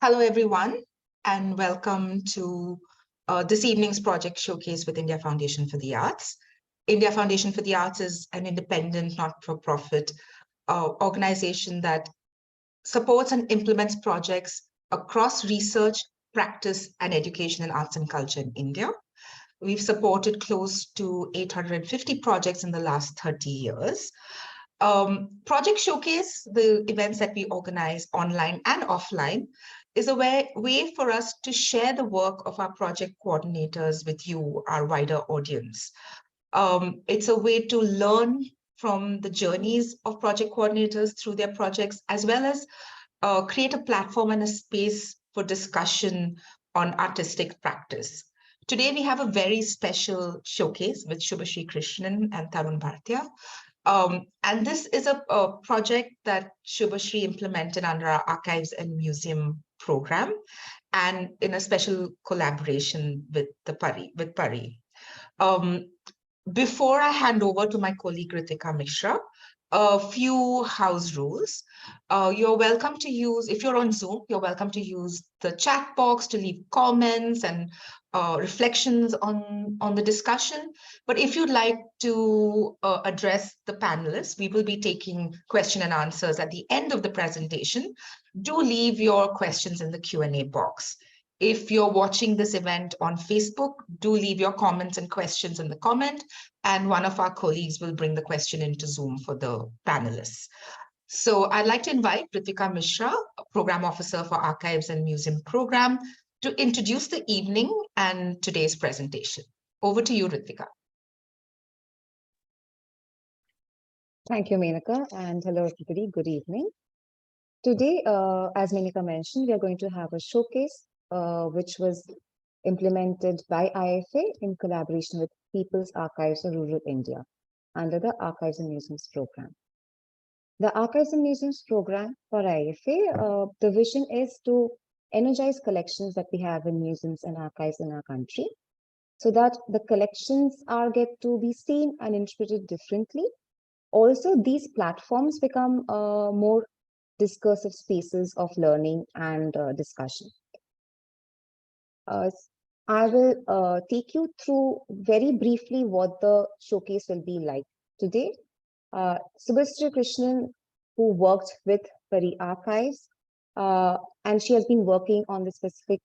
Hello, everyone, and welcome to this evening's project showcase with India Foundation for the Arts. India Foundation for the Arts is an independent, not-for-profit organization that supports and implements projects across research, practice, and education in arts and culture in India. We've supported close to 850 projects in the last 30 years. Project Showcase, the events that we organize online and offline, is a way for us to share the work of our project coordinators with you, our wider audience. It's a way to learn from the journeys of project coordinators through their projects, as well as create a platform and a space for discussion on artistic practice. Today, we have a very special showcase with Subasri Krishnan and Tarun Bhartiya. And this is a project that Subasri implemented under our Archives and Museum program and in a special collaboration with Pari. Before I hand over to my colleague Ritika Mishra, a few house rules. You're welcome to use, if you're on Zoom, you're welcome to use the chat box to leave comments and reflections on the discussion. But if you'd like to address the panelists, we will be taking question and answers at the end of the presentation. Do leave your questions in the Q&A box. If you're watching this event on Facebook, do leave your comments and questions in the comment, and one of our colleagues will bring the question into Zoom for the panelists. So I'd like to invite Ritika Mishra, Program Officer for Archives and Museum Program, to introduce the evening and today's presentation. Over to you, Ritika. Thank you, Menaka, and hello, everybody. Good evening. Today, as Menaka mentioned, we are going to have a showcase which was implemented by IFA in collaboration with People's Archives of Rural India under the Archives and Museums program. The Archives and Museums program for IFA, the vision is to energize collections that we have in museums and archives in our country, so that the collections get to be seen and interpreted differently. Also, these platforms become more discursive spaces of learning and discussion. I will take you through very briefly what the showcase will be like today. Subasri Krishnan, who worked with Pari Archives, and she has been working on this specific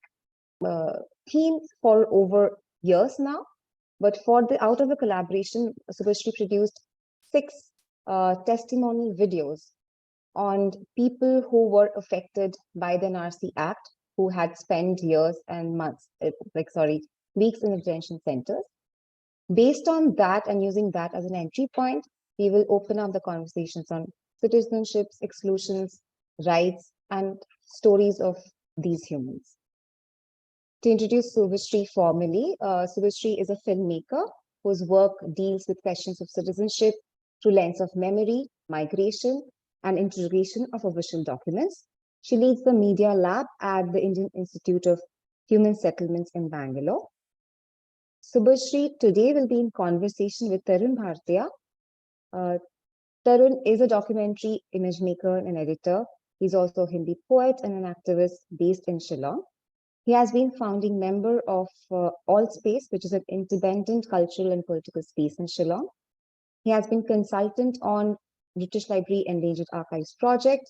theme for over years now. But out of the collaboration, Subasri produced 6 testimonial videos on people who were affected by the NRC Act, who had spent years and months, weeks in detention centers. Based on that and using that as an entry point, we will open up the conversations on citizenships, exclusions, rights, and stories of these humans. To introduce Subasri formally, Subasri is a filmmaker whose work deals with questions of citizenship through lens of memory, migration, and interrogation of official documents. She leads the media lab at the Goethe-Institut of Human Settlements in Bangalore. Subasri today will be in conversation with Tarun Bhartiya. Tarun is a documentary image maker and editor. He's also a Hindi poet and an activist based in Shillong. He has been founding member of All Space, which is an independent cultural and political space in Shillong. He has been consultant on British Library Endangered Archives project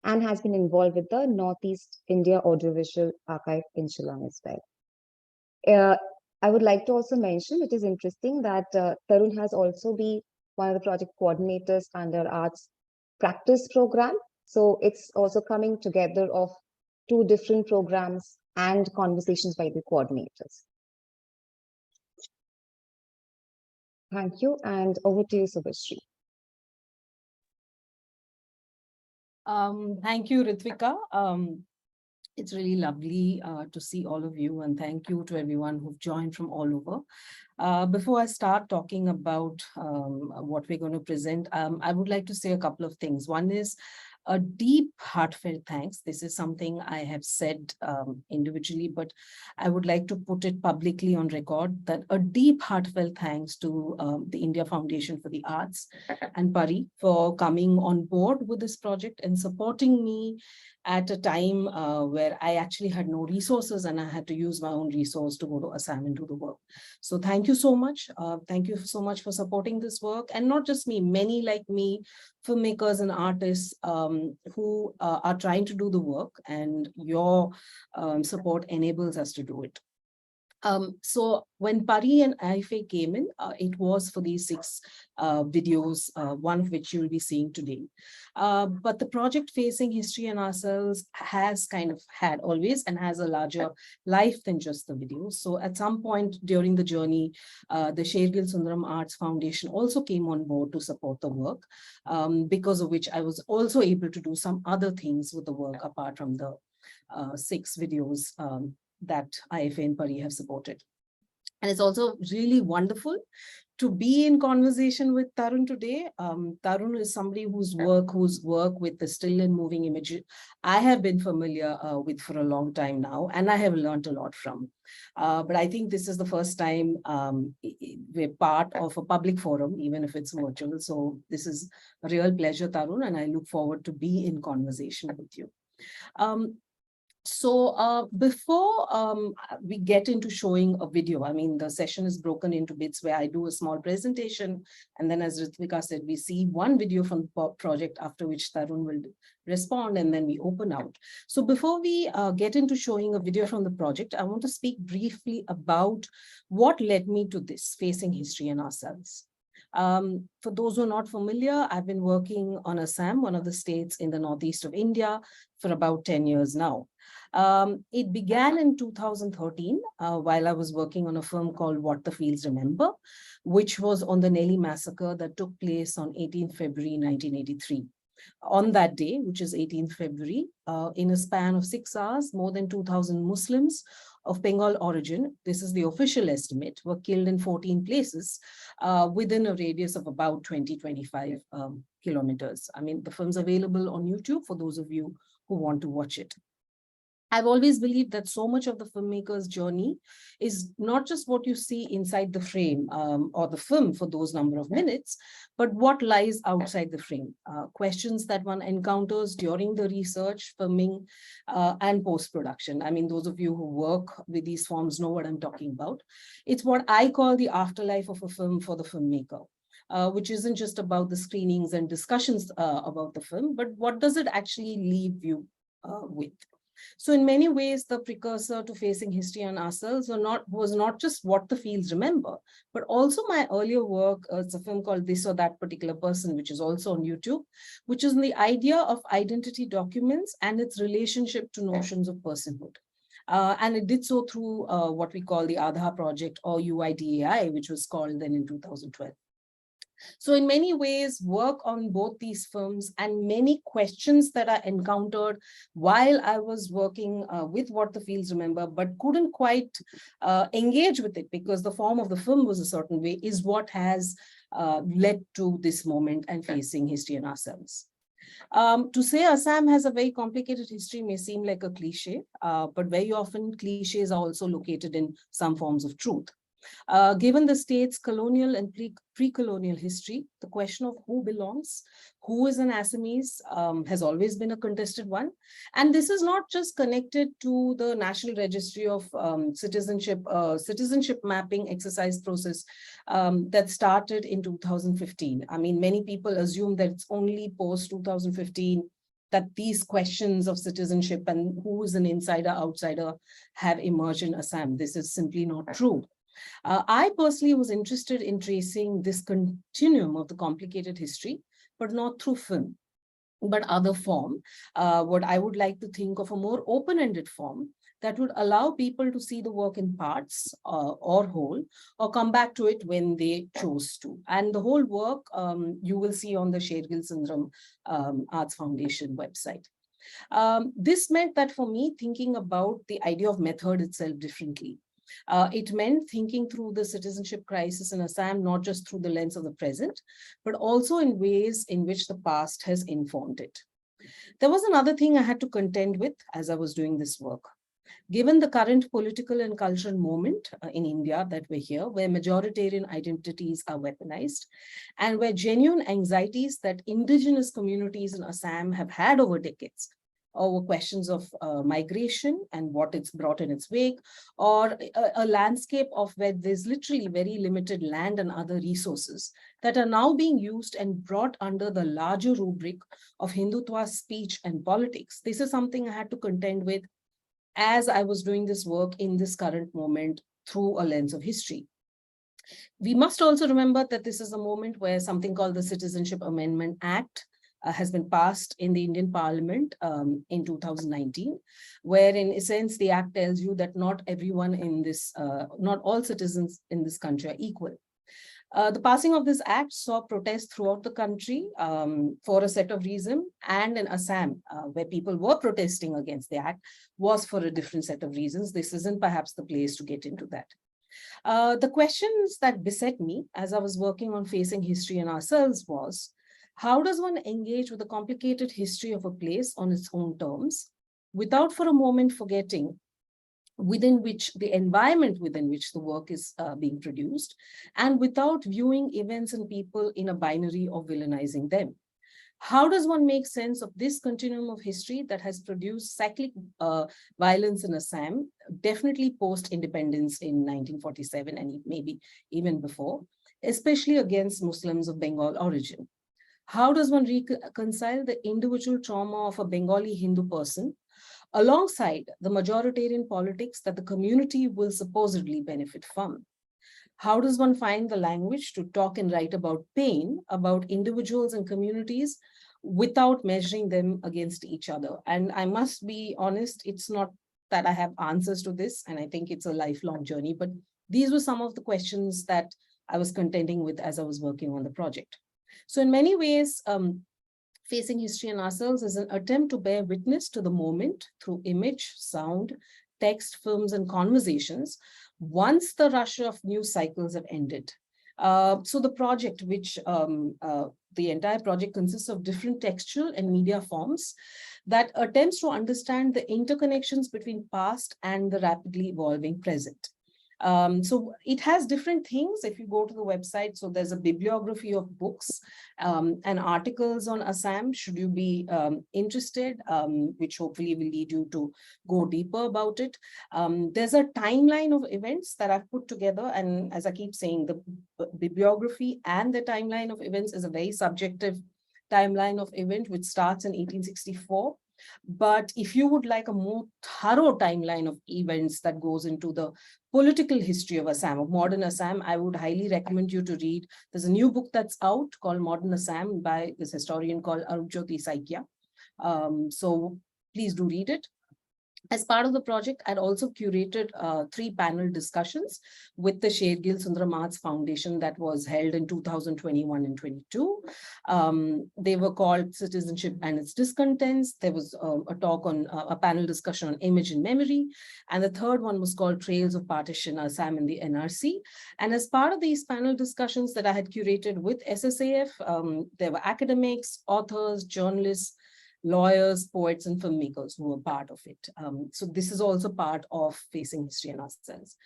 and has been involved with the Northeast India Audiovisual Archive in Shillong as well. I would like to also mention, it is interesting that Tarun has also been one of the project coordinators under Arts Practice program. So it's also coming together of 2 different programs and conversations by the coordinators. Thank you, and over to you, Subasri. Thank you, Ritvika. It's really lovely to see all of you, and thank you to everyone who've joined from all over. Before I start talking about what we're going to present, I would like to say a couple of things. One is, a deep, heartfelt thanks. This is something I have said individually, but I would like to put it publicly on record, that a deep, heartfelt thanks to the India Foundation for the Arts and Pari for coming on board with this project and supporting me at a time where I actually had no resources and I had to use my own resource to go to Assam and do the work. So thank you so much. Thank you so much for supporting this work. And not just me, many like me, filmmakers and artists who are trying to do the work, and your support enables us to do it. So when Pari and IFA came in, it was for these 6 videos, one of which you'll be seeing today. But the project Facing History and Ourselves has kind of had always and has a larger life than just the videos. So at some point during the journey, the Shergill Sundaram Arts Foundation also came on board to support the work, because of which I was also able to do some other things with the work apart from the 6 videos that IFA and Pari have supported. And it's also really wonderful to be in conversation with Tarun today. Tarun is somebody whose work with the still and moving image I have been familiar with for a long time now, and I have learned a lot from. But I think this is the first time we're part of a public forum, even if it's virtual. So this is a real pleasure, Tarun, and I look forward to be in conversation with you. So before we get into showing a video, I mean, the session is broken into bits where I do a small presentation. And then as Ritvika said, we see one video from the project, after which Tarun will respond, and then we open out. So before we get into showing a video from the project, I want to speak briefly about what led me to this, Facing History and Ourselves. For those who are not familiar, I've been working on Assam, one of the states in the northeast of India, for about 10 years now. It began in 2013 while I was working on a film called What the Fields Remember, which was on the Nelly massacre that took place on 18th February 1983. On that day, which is 18th February, in a span of 6 hours, more than 2,000 Muslims of Bengal origin, this is the official estimate, were killed in 14 places within a radius of about 20-25 kilometers. I mean, the film's available on YouTube for those of you who want to watch it. I've always believed that so much of the filmmaker's journey is not just what you see inside the frame or the film for those number of minutes, but what lies outside the frame. Questions that one encounters during the research, filming, and post-production. I mean, those of you who work with these forms know what I'm talking about. It's what I call the afterlife of a film for the filmmaker. Which isn't just about the screenings and discussions about the film, but what does it actually leave you with? So in many ways, the precursor to Facing History and Ourselves was not just What the Fields Remember, but also my earlier work. It's a film called This or That Particular Person, which is also on YouTube, which is the idea of identity documents and its relationship to notions of personhood. And it did so through what we call the Aadhaar Project, or UIDAI, which was called then in 2012. So in many ways, work on both these films and many questions that I encountered while I was working with What the Fields Remember, but couldn't quite engage with it because the form of the film was a certain way, is what has led to this moment and Facing History and Ourselves. To say Assam has a very complicated history may seem like a cliche, but very often cliches are also located in some forms of truth. Given the state's colonial and pre-colonial history, the question of who belongs, who is an Assamese, has always been a contested one. And this is not just connected to the National Registry of Citizenship mapping exercise process that started in 2015. I mean, many people assume that it's only post-2015 that these questions of citizenship and who is an insider, outsider have emerged in Assam. This is simply not true. I personally was interested in tracing this continuum of the complicated history, but not through film, but other form, what I would like to think of a more open-ended form that would allow people to see the work in parts or whole, or come back to it when they chose to. And the whole work you will see on the Shergill Sundaram Arts Foundation website. This meant that for me, thinking about the idea of method itself differently. It meant thinking through the citizenship crisis in Assam, not just through the lens of the present, but also in ways in which the past has informed it. There was another thing I had to contend with as I was doing this work. Given the current political and cultural moment in India that we're here, where majoritarian identities are weaponized, and where genuine anxieties that indigenous communities in Assam have had over decades, over questions of migration and what it's brought in its wake, or a landscape of where there's literally very limited land and other resources that are now being used and brought under the larger rubric of Hindutva speech and politics. This is something I had to contend with as I was doing this work in this current moment through a lens of history. We must also remember that this is a moment where something called the Citizenship Amendment Act has been passed in the Indian Parliament in 2019, where in essence, the act tells you that not everyone in this, not all citizens in this country are equal. The passing of this act saw protests throughout the country for a set of reasons, and in Assam, where people were protesting against the act, was for a different set of reasons. This isn't perhaps the place to get into that. The questions that beset me as I was working on facing history and ourselves was, how does one engage with the complicated history of a place on its own terms, without for a moment forgetting within which the environment within which the work is being produced, and without viewing events and people in a binary of villainizing them? How does one make sense of this continuum of history that has produced cyclic violence in Assam, definitely post-independence in 1947 and maybe even before, especially against Muslims of Bengal origin? How does one reconcile the individual trauma of a Bengali Hindu person alongside the majoritarian politics that the community will supposedly benefit from? How does one find the language to talk and write about pain, about individuals and communities, without measuring them against each other? And I must be honest, it's not that I have answers to this, and I think it's a lifelong journey, but these were some of the questions that I was contending with as I was working on the project. So in many ways, facing history and ourselves is an attempt to bear witness to the moment through image, sound, text, films, and conversations once the rush of news cycles have ended. So the project, which the entire project consists of different textual and media forms that attempts to understand the interconnections between past and the rapidly evolving present. So it has different things if you go to the website. So there's a bibliography of books and articles on Assam, should you be interested, which hopefully will lead you to go deeper about it. There's a timeline of events that I've put together. And as I keep saying, the bibliography and the timeline of events is a very subjective timeline of event, which starts in 1864. But if you would like a more thorough timeline of events that goes into the political history of Assam, of modern Assam, I would highly recommend you to read. There's a new book that's out called Modern Assam by this historian called Arujyoti Saikya. So please do read it. As part of the project, I'd also curated 3 panel discussions with the Shergill Sundaram Foundation that was held in 2021 and 22. They were called Citizenship and its Discontents. There was a talk on a panel discussion on image and memory. And the third one was called Trails of Partition, Assam in the NRC. And as part of these panel discussions that I had curated with SSAF, there were academics, authors, journalists, lawyers, poets, and filmmakers who were part of it. So this is also part of facing history and ourselves.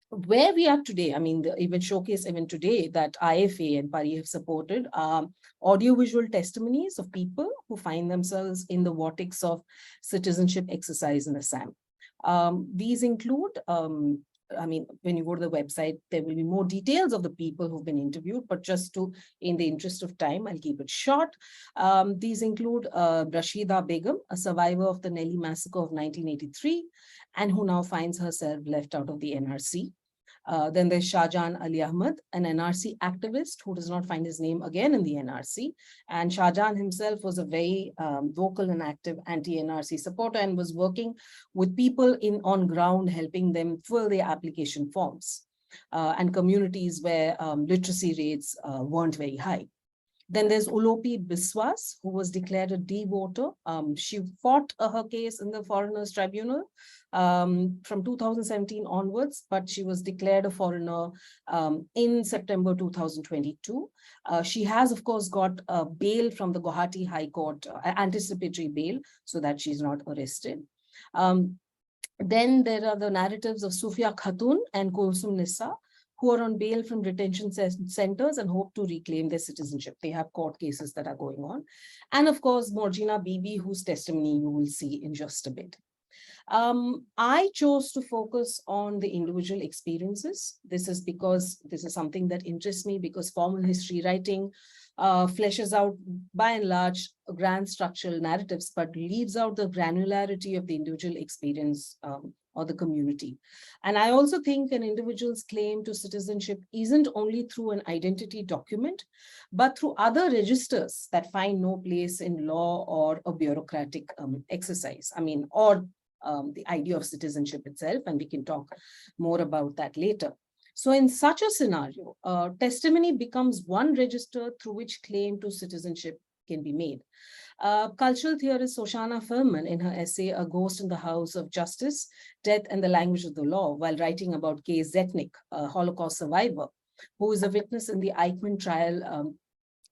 Where we are today, I mean, the event showcase event today that IFA and PARI have supported are audiovisual testimonies of people who find themselves in the vortex of citizenship exercise in Assam. These include, I mean, when you go to the website, there will be more details of the people who've been interviewed, but just to, in the interest of time, I'll keep it short. These include Rashida Begum, a survivor of the Nelly massacre of 1983, and who now finds herself left out of the NRC. Then there's Shahjahan Ali Ahmed, an NRC activist who does not find his name again in the NRC. And Shahjahan himself was a very vocal and active anti-NRC supporter and was working with people on ground, helping them fill their application forms and communities where literacy rates weren't very high. Then there's Ulopi Biswas, who was declared a D voter. She fought her case in the Foreigners Tribunal from 2017 onwards, but she was declared a foreigner in September 2022. She has, of course, got a bail from the Guwahati High Court, anticipatory bail, so that she's not arrested. Then there are the narratives of Sufia Khatun and Kulsum Nissa, who are on bail from detention centers and hope to reclaim their citizenship. They have court cases that are going on. And of course, Morjina Bibi, whose testimony you will see in just a bit. I chose to focus on the individual experiences. This is because this is something that interests me, because formal history writing fleshes out, by and large, grand structural narratives, but leaves out the granularity of the individual experience or the community. And I also think an individual's claim to citizenship isn't only through an identity document, but through other registers that find no place in law or a bureaucratic exercise. I mean, or the idea of citizenship itself, and we can talk more about that later. So in such a scenario, testimony becomes one register through which claim to citizenship can be made. Cultural theorist Shoshana Furman, in her essay, A Ghost in the House of Justice, Death and the Language of the Law, while writing about Kay Zetnik, a Holocaust survivor, who is a witness in the Eichmann trial,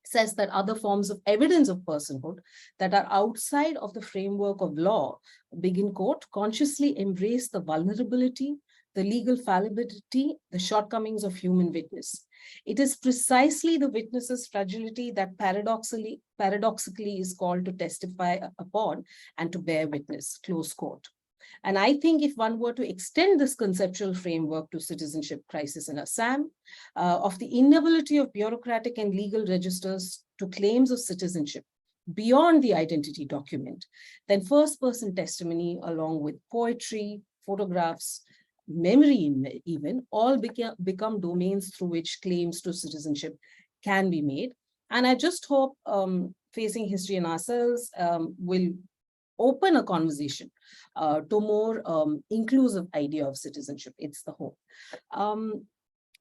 says that other forms of evidence of personhood that are outside of the framework of law, begin quote, consciously embrace the vulnerability, the legal fallibility, the shortcomings of human witness. It is precisely the witness's fragility that paradoxically is called to testify upon and to bear witness, close quote. And I think if one were to extend this conceptual framework to citizenship crisis in Assam, of the inability of bureaucratic and legal registers to claims of citizenship beyond the identity document, then first-person testimony along with poetry, photographs, memory even, all become domains through which claims to citizenship can be made. And I just hope Facing History and Ourselves will open a conversation to more inclusive idea of citizenship. It's the hope.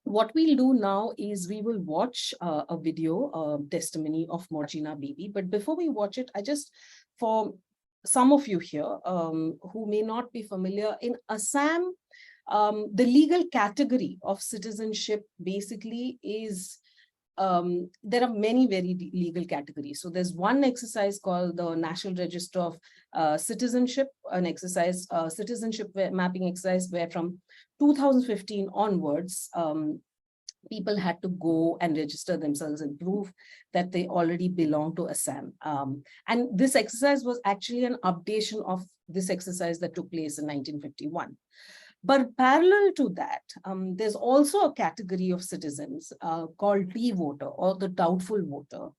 What we'll do now is we will watch a video testimony of Morjina Bibi. But before we watch it, I just, for some of you here who may not be familiar, in Assam, the legal category of citizenship basically is, there are many very legal categories. So there's one exercise called the National Register of Citizenship, an exercise, citizenship mapping exercise, where from 2015 onwards, people had to go and register themselves and prove that they already belong to Assam. And this exercise was actually an updation of this exercise that took place in 1951. But parallel to that, there's also a category of citizens called D voter, or the doubtful voter.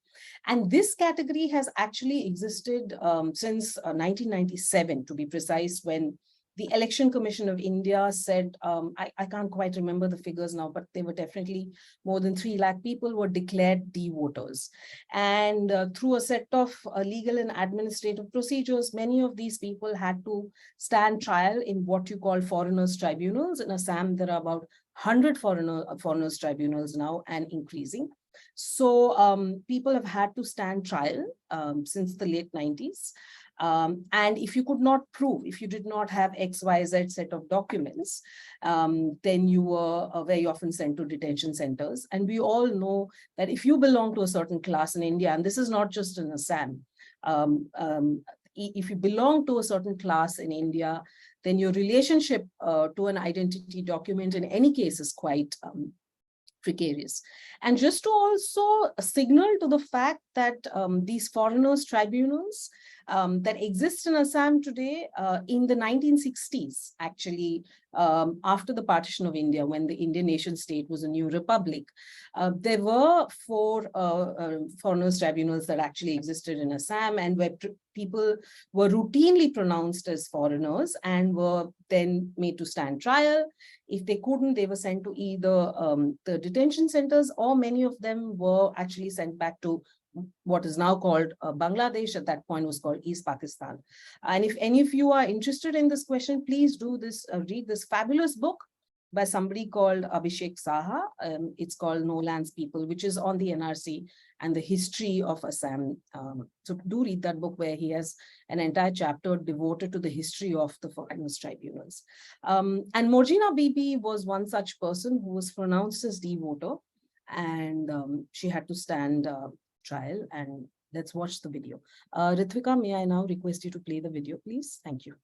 And this category has actually existed since 1997, to be precise, when the Election Commission of India said, I can't quite remember the figures now, but they were definitely more than 3 lakh people were declared D voters. And through a set of legal and administrative procedures, many of these people had to stand trial in what you call foreigners tribunals. In Assam, there are about 100 foreigners tribunals now, and increasing. So people have had to stand trial since the late 90s. And if you could not prove, if you did not have XYZ set of documents, then you were very often sent to detention centers. And we all know that if you belong to a certain class in India, and this is not just in Assam, if you belong to a certain class in India, then your relationship to an identity document in any case is quite precarious. And just to also signal to the fact that these foreigners tribunals that exist in Assam today, in the 1960s, actually, after the partition of India, when the Indian nation state was a new republic, there were 4 foreigners tribunals that actually existed in Assam, and where people were routinely pronounced as foreigners and were then made to stand trial. If they couldn't, they were sent to either the detention centers, or many of them were actually sent back to what is now called Bangladesh. At that point was called East Pakistan. And if any of you are interested in this question, please do this, read this fabulous book by somebody called Abhishek Saha. It's called No Land's People, which is on the NRC and the history of Assam. So do read that book, where he has an entire chapter devoted to the history of the foreigners tribunals. And Morjina Bibi was one such person who was pronounced as de-voter, and she had to stand trial. And let's watch the video. Ritvika, may I now request you to play the video, please? Thank you.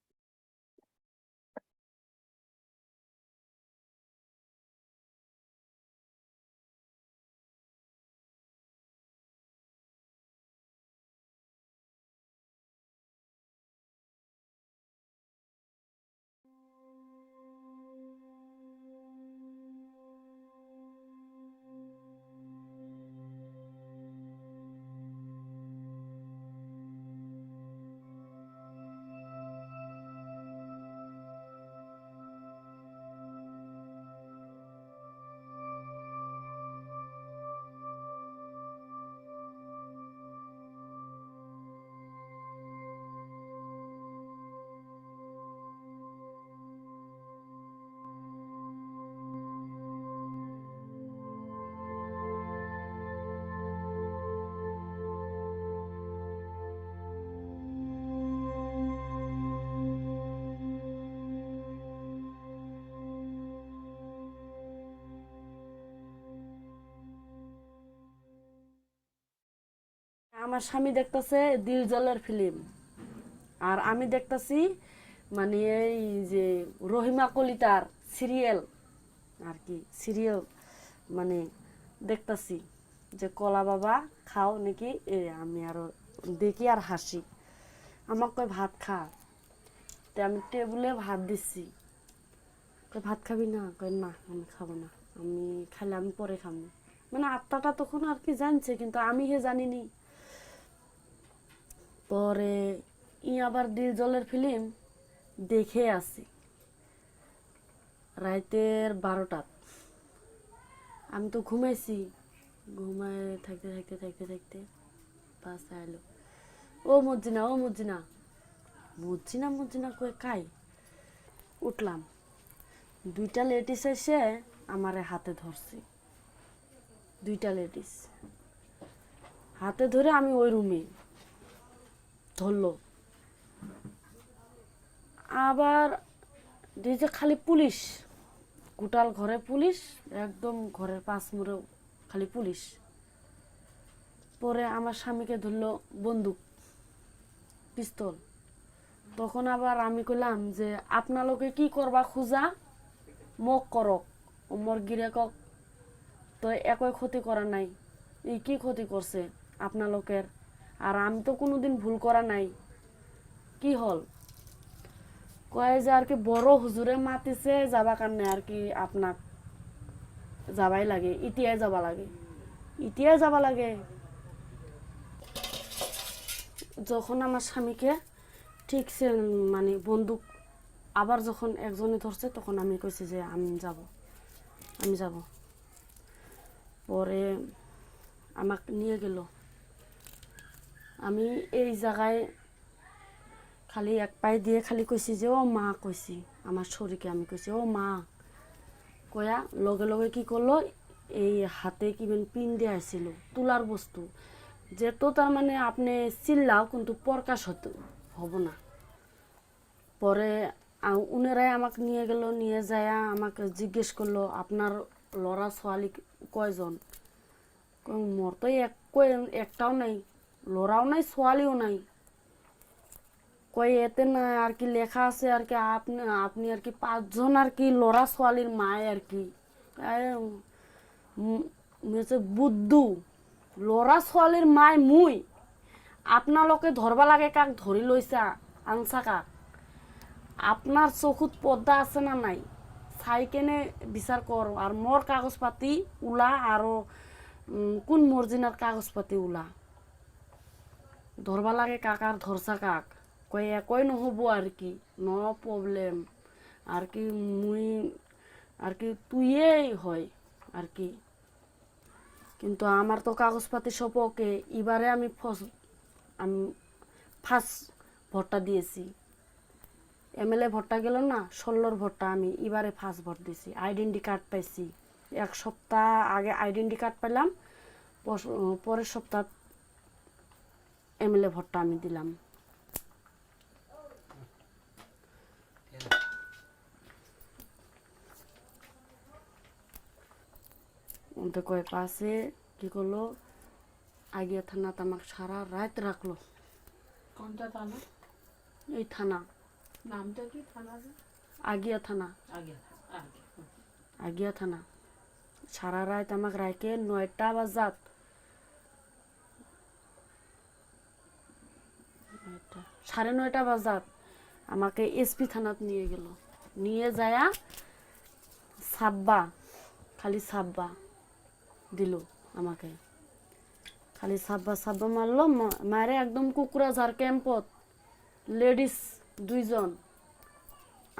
আমার স্বামী দেখতেছে দিল জলের film, আর আমি দেখতেছি মানে এই যে রহিমা কলিতার সিরিয়াল আর কি, সিরিয়াল মানে দেখতেছি যে কলা বাবা খাও নাকি। আমি আরো দেখি আর হাসি। আমাকে কয় ভাত খা, তো আমি টেবিলে ভাত দিচ্ছি। কয় ভাত খাবি না? কয় না আমি খাবো না, আমি খাইলে আমি পরে খাবো। মানে আত্মাটা তখন আর কি জানছে, কিন্তু আমি জানিনি। পরে আবার দিল জলের ফিল্ম দেখে আসি রাতের 12টা। আমি তো ঘুমাইছি, ঘুমায় থাকতে থাকতে থাকতে থাকতে বাস আইলো, ও মর্জিনা, ও মর্জিনা, মর্জিনা মর্জিনা কয়ে কাই। উঠলাম, 2টা লেডিস এসে আমার হাতে ধরছি। 2টা লেডিস হাতে ধরে আমি ওই রুমে ধরলো। আবার দিয়েছে খালি পুলিশ, গোটাল ঘরে পুলিশ, একদম ঘরের পাশ মুড়ে খালি পুলিশ। পরে আমার স্বামীকে ধরলো বন্দুক, পিস্তল। তখন আবার আমি কইলাম যে আপনালোকে কি করবা খুঁজা, মোক করক, মোর গিরেকক তো একই ক্ষতি করা নাই, এই কি ক্ষতি করছে আপনালোকের? আর আমি তো কোনোদিন ভুল করা নাই, কি হল? কয় যে আর কি বড় হুজুরে মাতিছে যাবা কারণে আর কি আপনার যাবাই লাগে, ইতিয়াই যাবা লাগে, ইতিয়াই যাবা লাগে। যখন আমার স্বামীকে ঠিকছে মানে বন্দুক আবার যখন একজনে ধরছে, তখন আমি কইছি যে আমি যাব, আমি যাব। পরে আমাকে নিয়ে গেল। আমি এই জায়গায় খালি এক পায়ে দিয়ে খালি কইছি যে ও মা, কইছি আমার শরীরকে আমি কইছি ও মা। কয়া লগে লগে কি করলো, এই হাতে কি পিন দিয়ে আসছিল তুলার বস্তু, যেহেতু তার মানে আপনি চিল্লাও কিন্তু প্রকাশ হব না। পরে উনারাই আমাকে নিয়ে গেল, নিয়ে যায় আমাকে জিজ্ঞেস করলো আপনার লড়া ছোৱালী কয়জন? মোর তো একটাও নাই, লড়াও নাই ছোৱালীও নাই। কয় এতে না আর কি লেখা আছে আর কি আপনি আর কি 5 জন আর কি লড়া ছোৱালীর মায় আর কি বুদ্ধু, লড়া ছোৱালীর মায় মুই, আপনালোকে ধরবা লাগে কাক ধরি লইছা আনছা কাক? আপনার চকুত পর্দা আছে না নাই চাই কেনে বিচার কর। আর মোর কাগজ পাতি উলা, আরো কোন মর্জিনার কাগজ পাতি উলা, ধরবা লাগে কাক আর ধরছা কাক? কয় একই নহব আর কি, নো প্রবলেম আর কি, মুই আর কি তুইয়েই হয় আর কি। কিন্তু আমার তো কাগজপাতি সব ওকে। এবারে আমি ফার্স্ট ভোটটা দিয়েছি, এমএলএ ভোটটা গেল না, 16 ভোটটা আমি এবারে ফার্স্ট ভোট দিছি, আইডেন্টি কার্ড পাইছি। 1 সপ্তাহ আগে আইডেন্টি কার্ড পেলাম, পরের সপ্তাহ এমএলএ ভোটটা আমি দিলাম। উনতে কয় পাশে কি করলো, আগিয়া থানাতে আমাকে সারা রাত রাখলো। কোনটা থানা? এই থানা, নামটা কি থানা? আগিয়া থানা, আগে আগিয়া থানা। সারা রাত আমাকে রাখে 9টা বাজাত, 9:30 বাজাত আমাকে এসপি থানাত নিয়ে গেল। নিয়ে যায়া সাব্বা, খালি সাব্বা দিল আমাকে, খালি সাব্বা সাব্বা মারলো, মারে একদম কুকুরাঝার ক্যাম্পত লেডিস 2 জন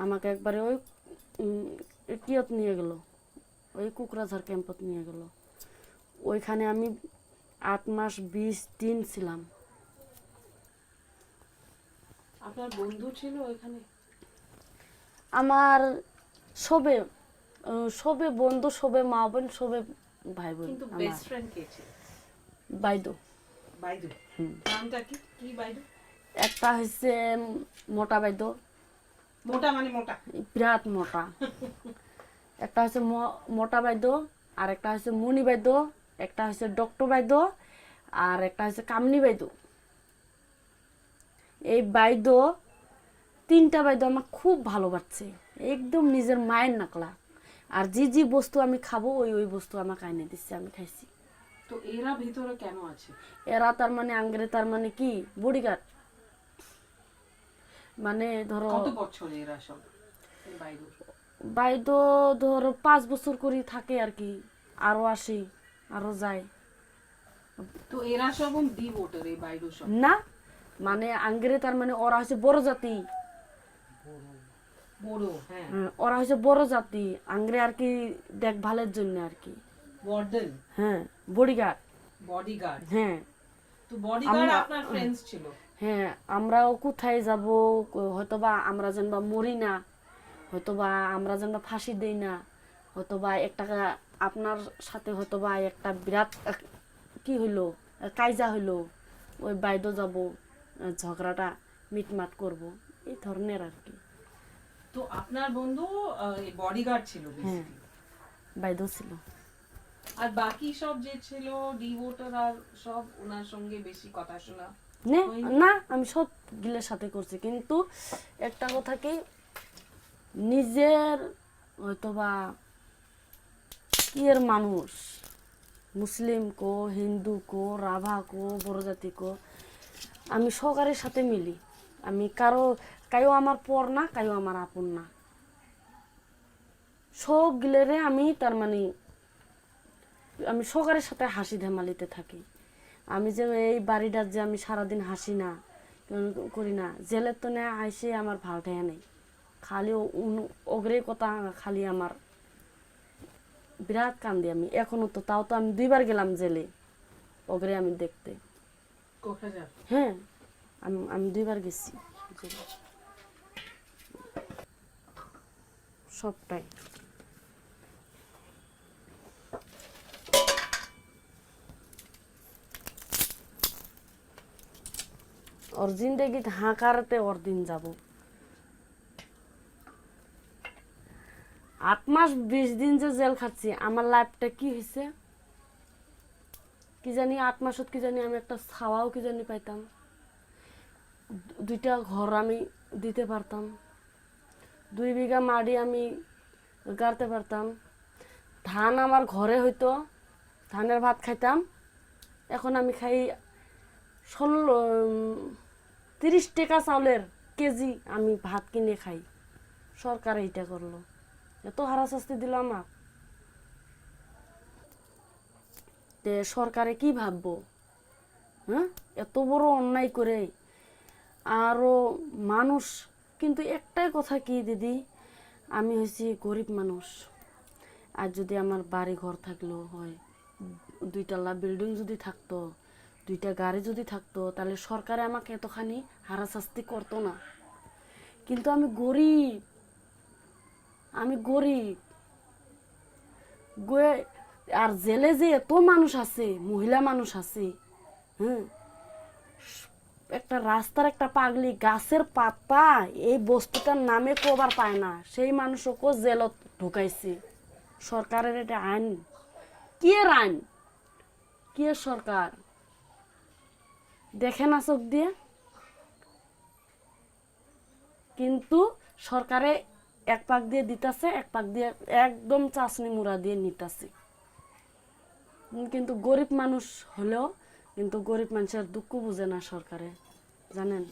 আমাকে একবারে ওই কিয়ত নিয়ে গেল, ওই কুকুরাঝার ক্যাম্পত নিয়ে গেল। ওইখানে আমি 8 মাস 20 দিন ছিলাম। আপনার বন্ধু ছিল ওইখানে? আমার সবে সবে বন্ধু, সবে মা বোন, সবে ভাই বোন। কিন্তু আমার বেস্ট ফ্রেন্ড কে ছিল? BeiDou, Baidu. নামটা কি? কি বাইদু? একটা হচ্ছে মোটা বাইদো, মোটা মানে মোটা? বিরাট মোটা। একটা হচ্ছে মোটা বাইদো, আর একটা হচ্ছে মণি বাইদো, একটা হচ্ছে ডক্টর বাইদো, আর একটা হচ্ছে কামনি বাইদো। এই বাইদো 3টা বাইদো আমার খুব ভালোবাসছে, একদম নিজের মায়ের নাকলা। আর যে বস্তু আমি খাবো ওই বস্তু আমাকে এনে দিচ্ছে, আমি খাইছি। তো এরা ভিতরে কেন আছে? এরা তার মানে আঙ্গরে তার মানে কি বডিগার্ড, মানে ধরো কত বছর এরা সব এই বাইদু? বাইদো ধরো 5 বছর করে থাকে আর কি, আরো আসে আরো যায়। তো এরা সব দি ভোটার এই বাইদু সব? না মানে আঙ্গরে তার মানে ওরা হচ্ছে বড় জাতি, বড়? হ্যাঁ, ওরা হচ্ছে বড় জাতি, আঙ্গরে আর কি দেখভালের জন্য আর কি। ওয়ার্ডেন? হ্যাঁ, বডিগার্ড। বডিগার্ড? হ্যাঁ তো বডিগার্ড আমরা- আপনার ফ্রেন্ডস ছিল? হ্যাঁ, আমরাও কোথায় যাব, হয়তোবা আমরা যেন বা মরি না, হয়তোবা আমরা যেন বা ফাঁসি দেই না, হয়তোবা একটা আপনার সাথে হয়তোবা একটা বিরাট কি হইলো, কাইজা হইলো, ওই বাইদো যাব, ঝগড়াটা মিটমাট করব, এই ধরনের আর কি। তো আপনার বন্ধু বডিগার্ড ছিল হ্যাঁ, বেসিক্যালি? বাইদো ছিল। আর বাকি সব যে ছিল ডি ভোটার আর সব, ওনার সঙ্গে বেশি কথা শোনা? না আমি সব গিলের সাথে করছি, কিন্তু একটা কথা কি, নিজের হয়তোবা কি এর মানুষ, মুসলিম কো, হিন্দু কো, রাভা কো, বড় জাতি কো, আমি সকারের সাথে মিলি। আমি কায়ও আমার পর না, কায়ও আমার আপন না, সব গিলেরে আমি তার মানে আমি সকারের সাথে হাসি ধেমালিতে থাকি। আমি যে এই বাড়িটার যে আমি সারাদিন হাসি না করি না, জেলের তো না আইসে আমার ভালটাই নেই, খালি অগ্রে কথা, খালি আমার বিরাট কান্দি আমি এখনো। তো তাও তো আমি 2বার গেলাম জেলে, অগ্রে আমি দেখতে। কোথায় যান? হ্যাঁ, আমি 2বার গেছি জেলে, সবটাই। ওর জিন্দেগি হাঁকারতে ওর দিন যাব। 8 মাস 20 দিন যে জেল খাচ্ছি, আমার লাইফটা কি হয়েছে কি জানি। 8 মাসত কি জানি আমি একটা ছাওয়াও কি জানি পাইতাম, 2টা ঘর আমি দিতে পারতাম, 2 বিঘা মাটি আমি গাড়তে পারতাম, ধান আমার ঘরে হইতো, ধানের ভাত খাইতাম। এখন আমি খাই 30 টাকা চাউলের কেজি আমি ভাত কিনে খাই। সরকার এইটা করলো, এত হারাশাস্তি দিল আমার। তে সরকারে কি ভাববো, হ্যাঁ, এত বড় অন্যায় করে। আরো মানুষ, কিন্তু একটাই কথা কি দিদি, আমি হয়েছি গরিব মানুষ, আর যদি আমার বাড়ি ঘর থাকলো হয়, 2তলা বিল্ডিং যদি থাকতো, 2টা গাড়ি যদি থাকতো, তাহলে সরকারে আমাকে এতখানি হারাশাস্তি করতো না। কিন্তু আমি গরিব, আর জেলে যে এত মানুষ আছে, মহিলা মানুষ আছে, হ্যাঁ, একটা রাস্তার একটা পাগলি গাছের পাতা এই বস্তুটার নামে কবার পায় না, সেই মানুষকে জেলত ঢুকাইছে। সরকারের এটা আইন, কি এর আইন, কি এর সরকার দেখে না চোখ দিয়ে? কিন্তু সরকারে এক পাক দিয়ে দিতেছে, এক পাক দিয়ে একদম চাষনি মুড়া দিয়ে নিতেছে। কিন্তু গরিব মানুষ হলেও কিন্তু গরিব মানুষের দুঃখ বুঝে না সরকারে, জানেন?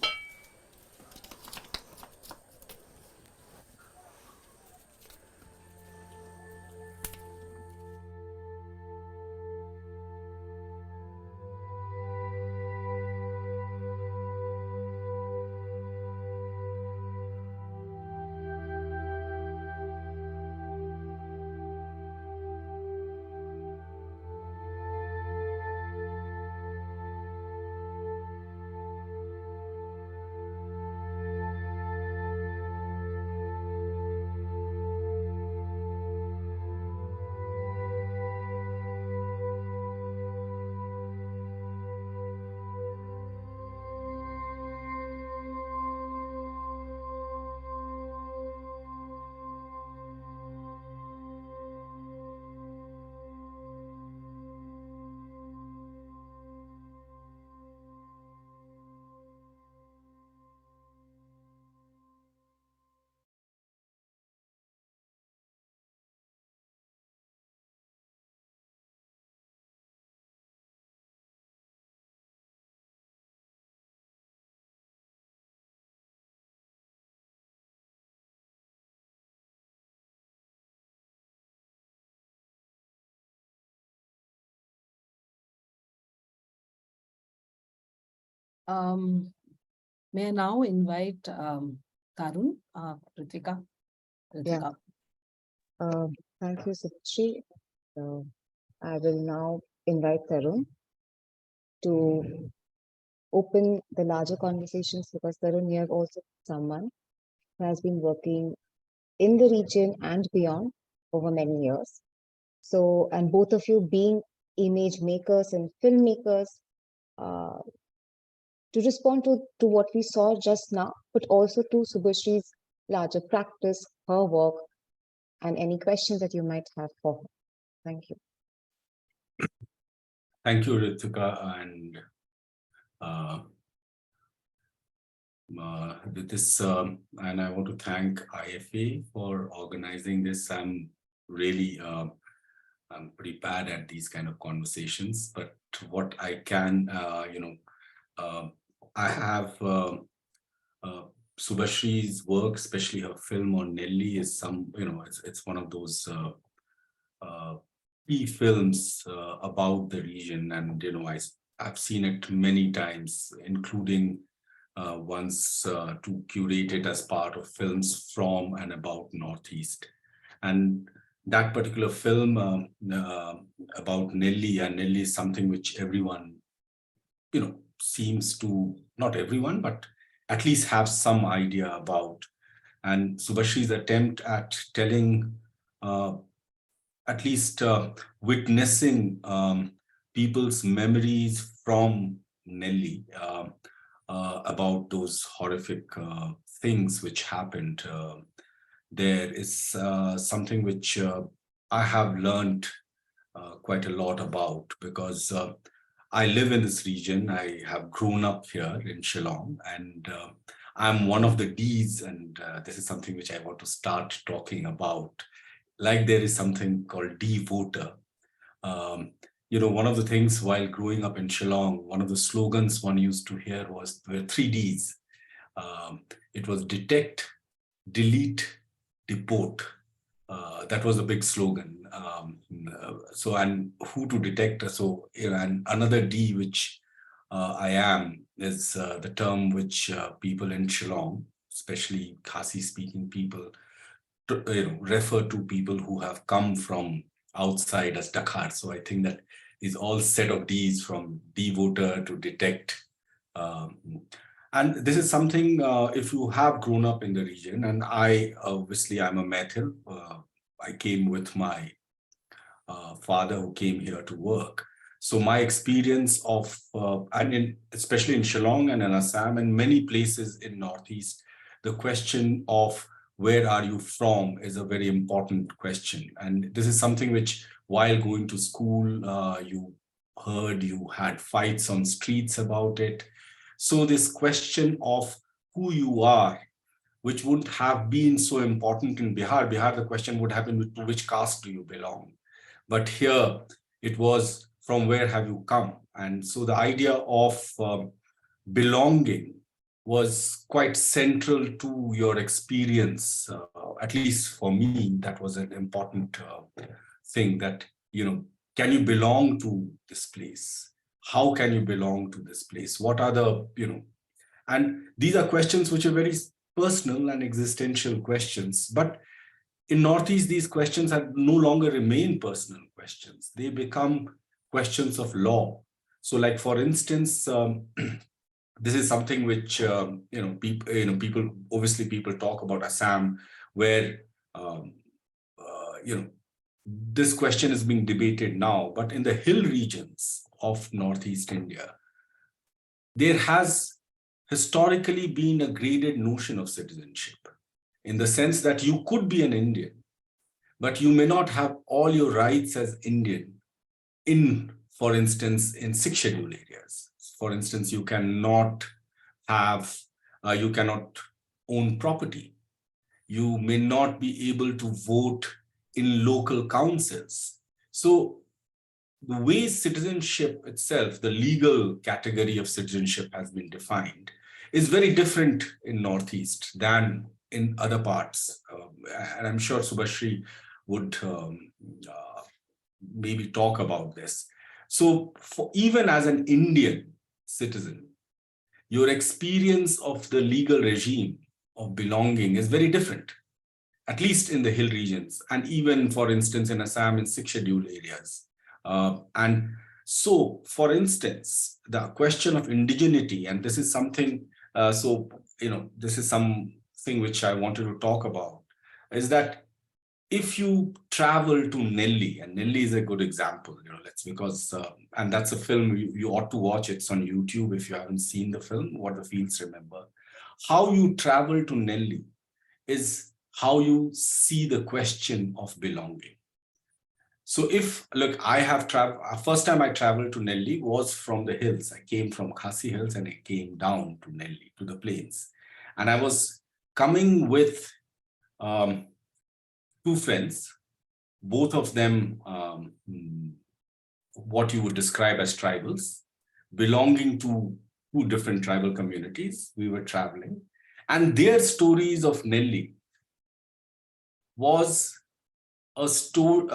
May I now invite Tarun, Ritvika. Yeah. Thank you, Subasri. I will now invite Tarun to open the larger conversations, because Tarun, you have also someone who has been working in the region and beyond over many years. So, and both of you being image makers and filmmakers, to respond to what we saw just now, but also to Subasri's larger practice, her work, and any questions that you might have for her. Thank you. Thank you, Ritika, and and I want to thank IFA for organizing this. I'm really I'm pretty bad at these kind of conversations, but what I can, I have Subasri's work, especially her film on Nelly, is some, it's one of those key films about the region, and I've seen it many times, including once to curate it as part of films from and about Northeast. And that particular film about Nelly, and Nelly is something which everyone, seems to, not everyone, but at least have some idea about. And Subasri's attempt at telling, at least witnessing people's memories from Nelly, about those horrific things which happened there, is something which I have learned quite a lot about, because I live in this region. I have grown up here in Shillong, and I'm one of the Ds, and this is something which I want to start talking about. Like there is something called D voter. One of the things while growing up in Shillong, one of the slogans one used to hear was, there were 3 Ds. It was detect, delete, deport. That was a big slogan. And who to detect? So, and another D, which I am, is the term which people in Shillong, especially Khasi-speaking people, refer to people who have come from outside as Dakar. So I think that is all set of Ds, from D voter to detect. And this is something, if you have grown up in the region, and obviously I'm a Maithil, I came with my father who came here to work. So my experience of, especially in Shillong and in Assam and many places in Northeast, the question of where are you from is a very important question. And this is something which, while going to school, you had fights on streets about it. So this question of who you are, which wouldn't have been so important in Bihar. Bihar, the question would have been, to which caste do you belong? But here it was, from where have you come? And so the idea of belonging was quite central to your experience. At least for me, that was an important thing, that, can you belong to this place? How can you belong to this place? What are the, and these are questions which are very personal and existential questions. But in Northeast, these questions have no longer remain personal questions. They become questions of law. So, like, for instance, this is something which people obviously people talk about Assam, where this question is being debated now. But in the hill regions of Northeast India, there has historically been a graded notion of citizenship, in the sense that you could be an Indian, but you may not have all your rights as Indian in, for instance, in 6 scheduled areas. For instance, you cannot own property. You may not be able to vote in local councils. So the way citizenship itself, the legal category of citizenship, has been defined is very different in Northeast than in other parts. And I'm sure Subasri would maybe talk about this. So even as an Indian citizen, your experience of the legal regime of belonging is very different, at least in the hill regions, and even, for instance, in Assam, in 6 scheduled areas. And so, for instance, the question of indigeneity, and this is something, this is something which I wanted to talk about, is that if you travel to Nelly, and Nelly is a good example, and that's a film you ought to watch. It's on YouTube if you haven't seen the film, What the Fields Remember. How you travel to Nelly is how you see the question of belonging. So I have traveled, first time I traveled to Nelly was from the hills. I came from Khasi Hills and I came down to Nelly, to the plains. And I was coming with 2 friends, both of them what you would describe as tribals, belonging to 2 different tribal communities. We were traveling, and their stories of Nelly was a story,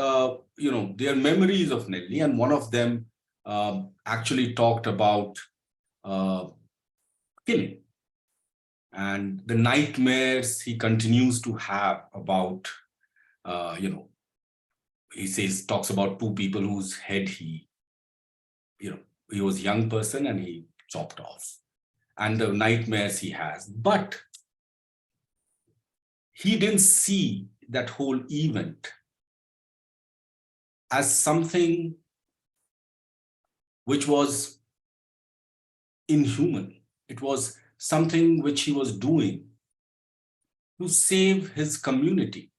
their memories of Nelly, and one of them actually talked about killing and the nightmares he continues to have about, he talks about 2 people whose head he was a young person and he chopped off, and the nightmares he has. But he didn't see that whole event as something which was inhuman. It was something which he was doing to save his community.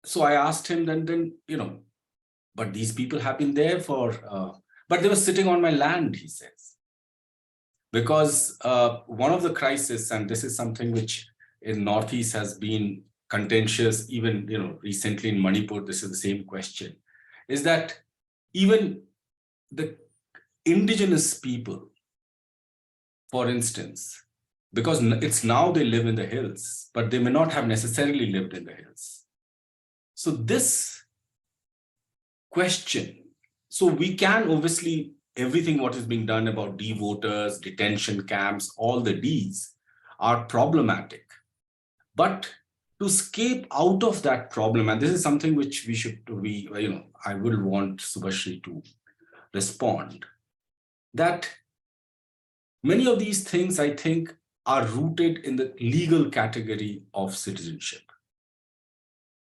So I asked him then, but these people have been there but they were sitting on my land, he says. Because one of the crises, and this is something which in Northeast has been contentious, even recently in Manipur, this is the same question, is that even the indigenous people, for instance, because it's now they live in the hills, but they may not have necessarily lived in the hills. So this question, so we can obviously, everything what is being done about de-voters, detention camps, all the Ds are problematic. But to escape out of that problem, and this is something which I will want Subasri to respond, that Many of these things, I think, are rooted in the legal category of citizenship.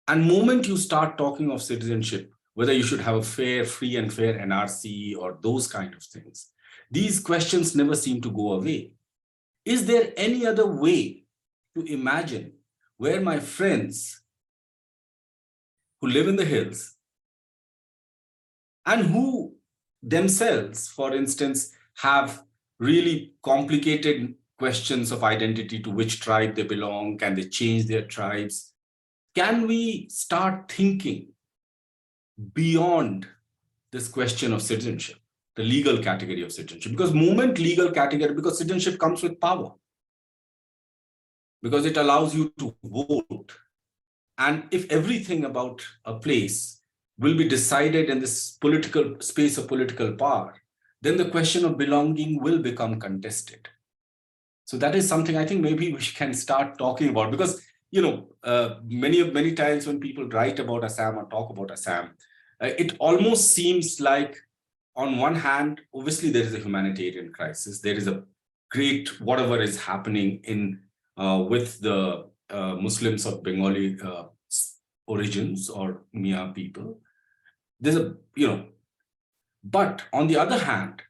And moment you start talking of citizenship, whether you should have a fair, free and fair NRC or those kind of things, these questions never seem to go away. Is there any other way to imagine where my friends who live in the hills and who themselves, for instance, have really complicated questions of identity, to which tribe they belong, can they change their tribes? Can we start thinking beyond this question of citizenship, the legal category of citizenship? Because moment legal category, because citizenship comes with power, because it allows you to vote. And if everything about a place will be decided in this political space of political power, then the question of belonging will become contested. So that is something I think maybe we can start talking about, because many times when people write about Assam or talk about Assam, it almost seems like, on one hand, obviously there is a humanitarian crisis. There is a great whatever is happening in with the Muslims of Bengali origins or Mia people. There's a, but on the other hand,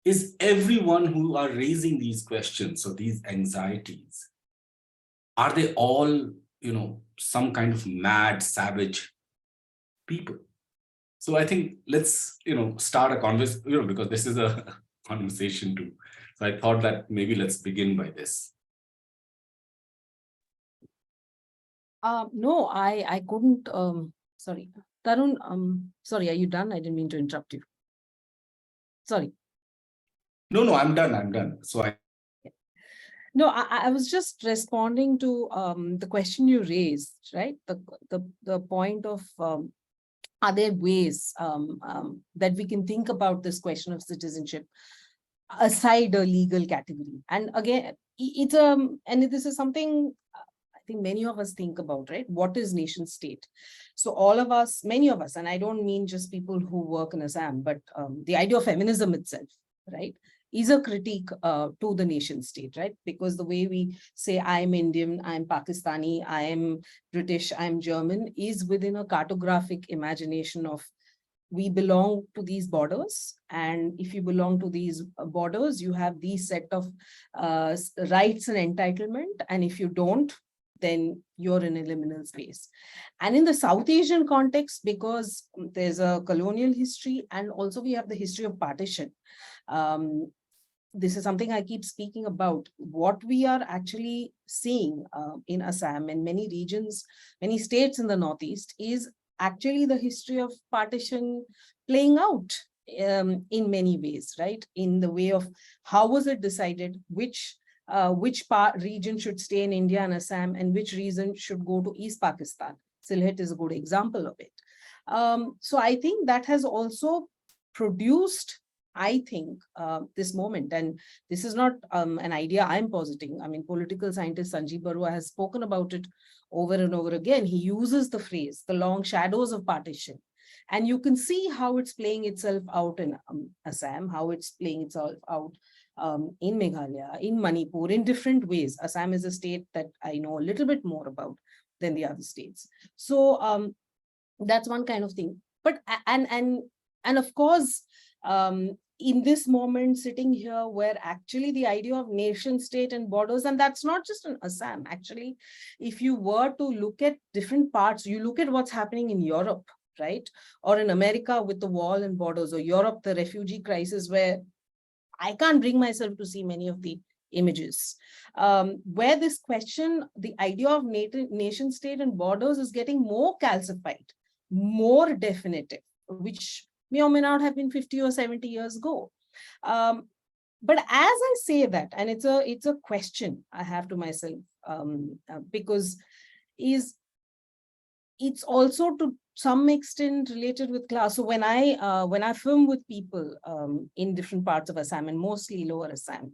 is everyone who are raising these questions or these anxieties, are they all, some kind of mad, savage people? So I think let's, start a conversation, because this is a conversation too. So I thought that maybe let's begin by this. No, I couldn't. Sorry, Tarun. Sorry, are you done? I didn't mean to interrupt you. Sorry. No, I'm done. So No, I was just responding to the question you raised, right? The point of are there ways that we can think about this question of citizenship aside a legal category? And again, it's and this is something I think many of us think about, right? What is nation state? So all of us, many of us, and I don't mean just people who work in Assam, but the idea of feminism itself, right, is a critique to the nation state, right? Because the way we say I'm Indian, I'm Pakistani, I'm British, I'm German is within a cartographic imagination of we belong to these borders. And if you belong to these borders, you have these set of rights and entitlement. And if you don't, then you're in a liminal space. And in the South Asian context, because there's a colonial history and also we have the history of partition, this is something I keep speaking about. What we are actually seeing in Assam and many regions, many states in the Northeast is actually the history of partition playing out in many ways, right? In the way of how was it decided, which region should stay in India and Assam and which region should go to East Pakistan. Sylhet is a good example of it. So I think that has also produced, I think, this moment, and this is not an idea I'm positing. I mean, political scientist Sanjeev Barua has spoken about it over and over again. He uses the phrase, the long shadows of partition. And you can see how it's playing itself out in Assam, how it's playing itself out in Meghalaya, in Manipur, in different ways. Assam is a state that I know a little bit more about than the other states. So that's one kind of thing. But, and of course, in this moment, sitting here where actually the idea of nation state and borders, and that's not just in Assam, actually, if you were to look at different parts, you look at what's happening in Europe, right? Or in America with the wall and borders, or Europe, the refugee crisis, where I can't bring myself to see many of the images, where this question, the idea of nation state and borders is getting more calcified, more definitive, which may or may not have been 50 or 70 years ago. But as I say that, and it's a question I have to myself, because it's also to some extent related with class. So when I film with people in different parts of Assam and mostly lower Assam,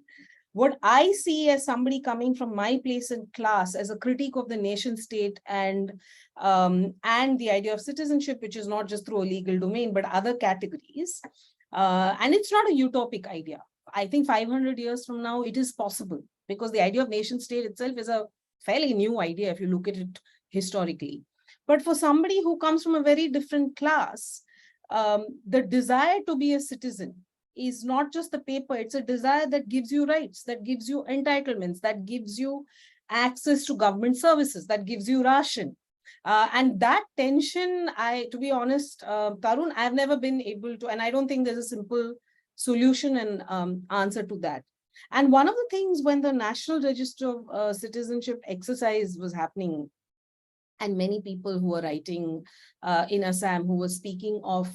what I see as somebody coming from my place in class as a critique of the nation state and the idea of citizenship, which is not just through a legal domain, but other categories. And it's not a utopic idea. I think 500 years from now, it is possible, because the idea of nation state itself is a fairly new idea if you look at it historically. But for somebody who comes from a very different class, the desire to be a citizen is not just the paper, it's a desire that gives you rights, that gives you entitlements, that gives you access to government services, that gives you ration. And that tension, to be honest, Tarun, I've never been able to, and I don't think there's a simple solution and answer to that. And one of the things when the National Register of Citizenship exercise was happening, and many people who were writing in Assam who were speaking of,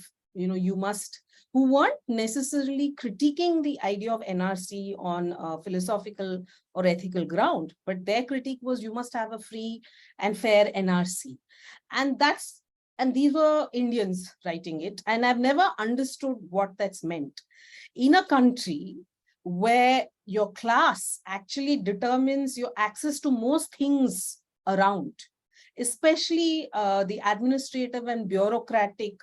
who weren't necessarily critiquing the idea of NRC on philosophical or ethical ground, but their critique was, you must have a free and fair NRC. And these were Indians writing it. And I've never understood what that's meant. In a country where your class actually determines your access to most things around, especially the administrative and bureaucratic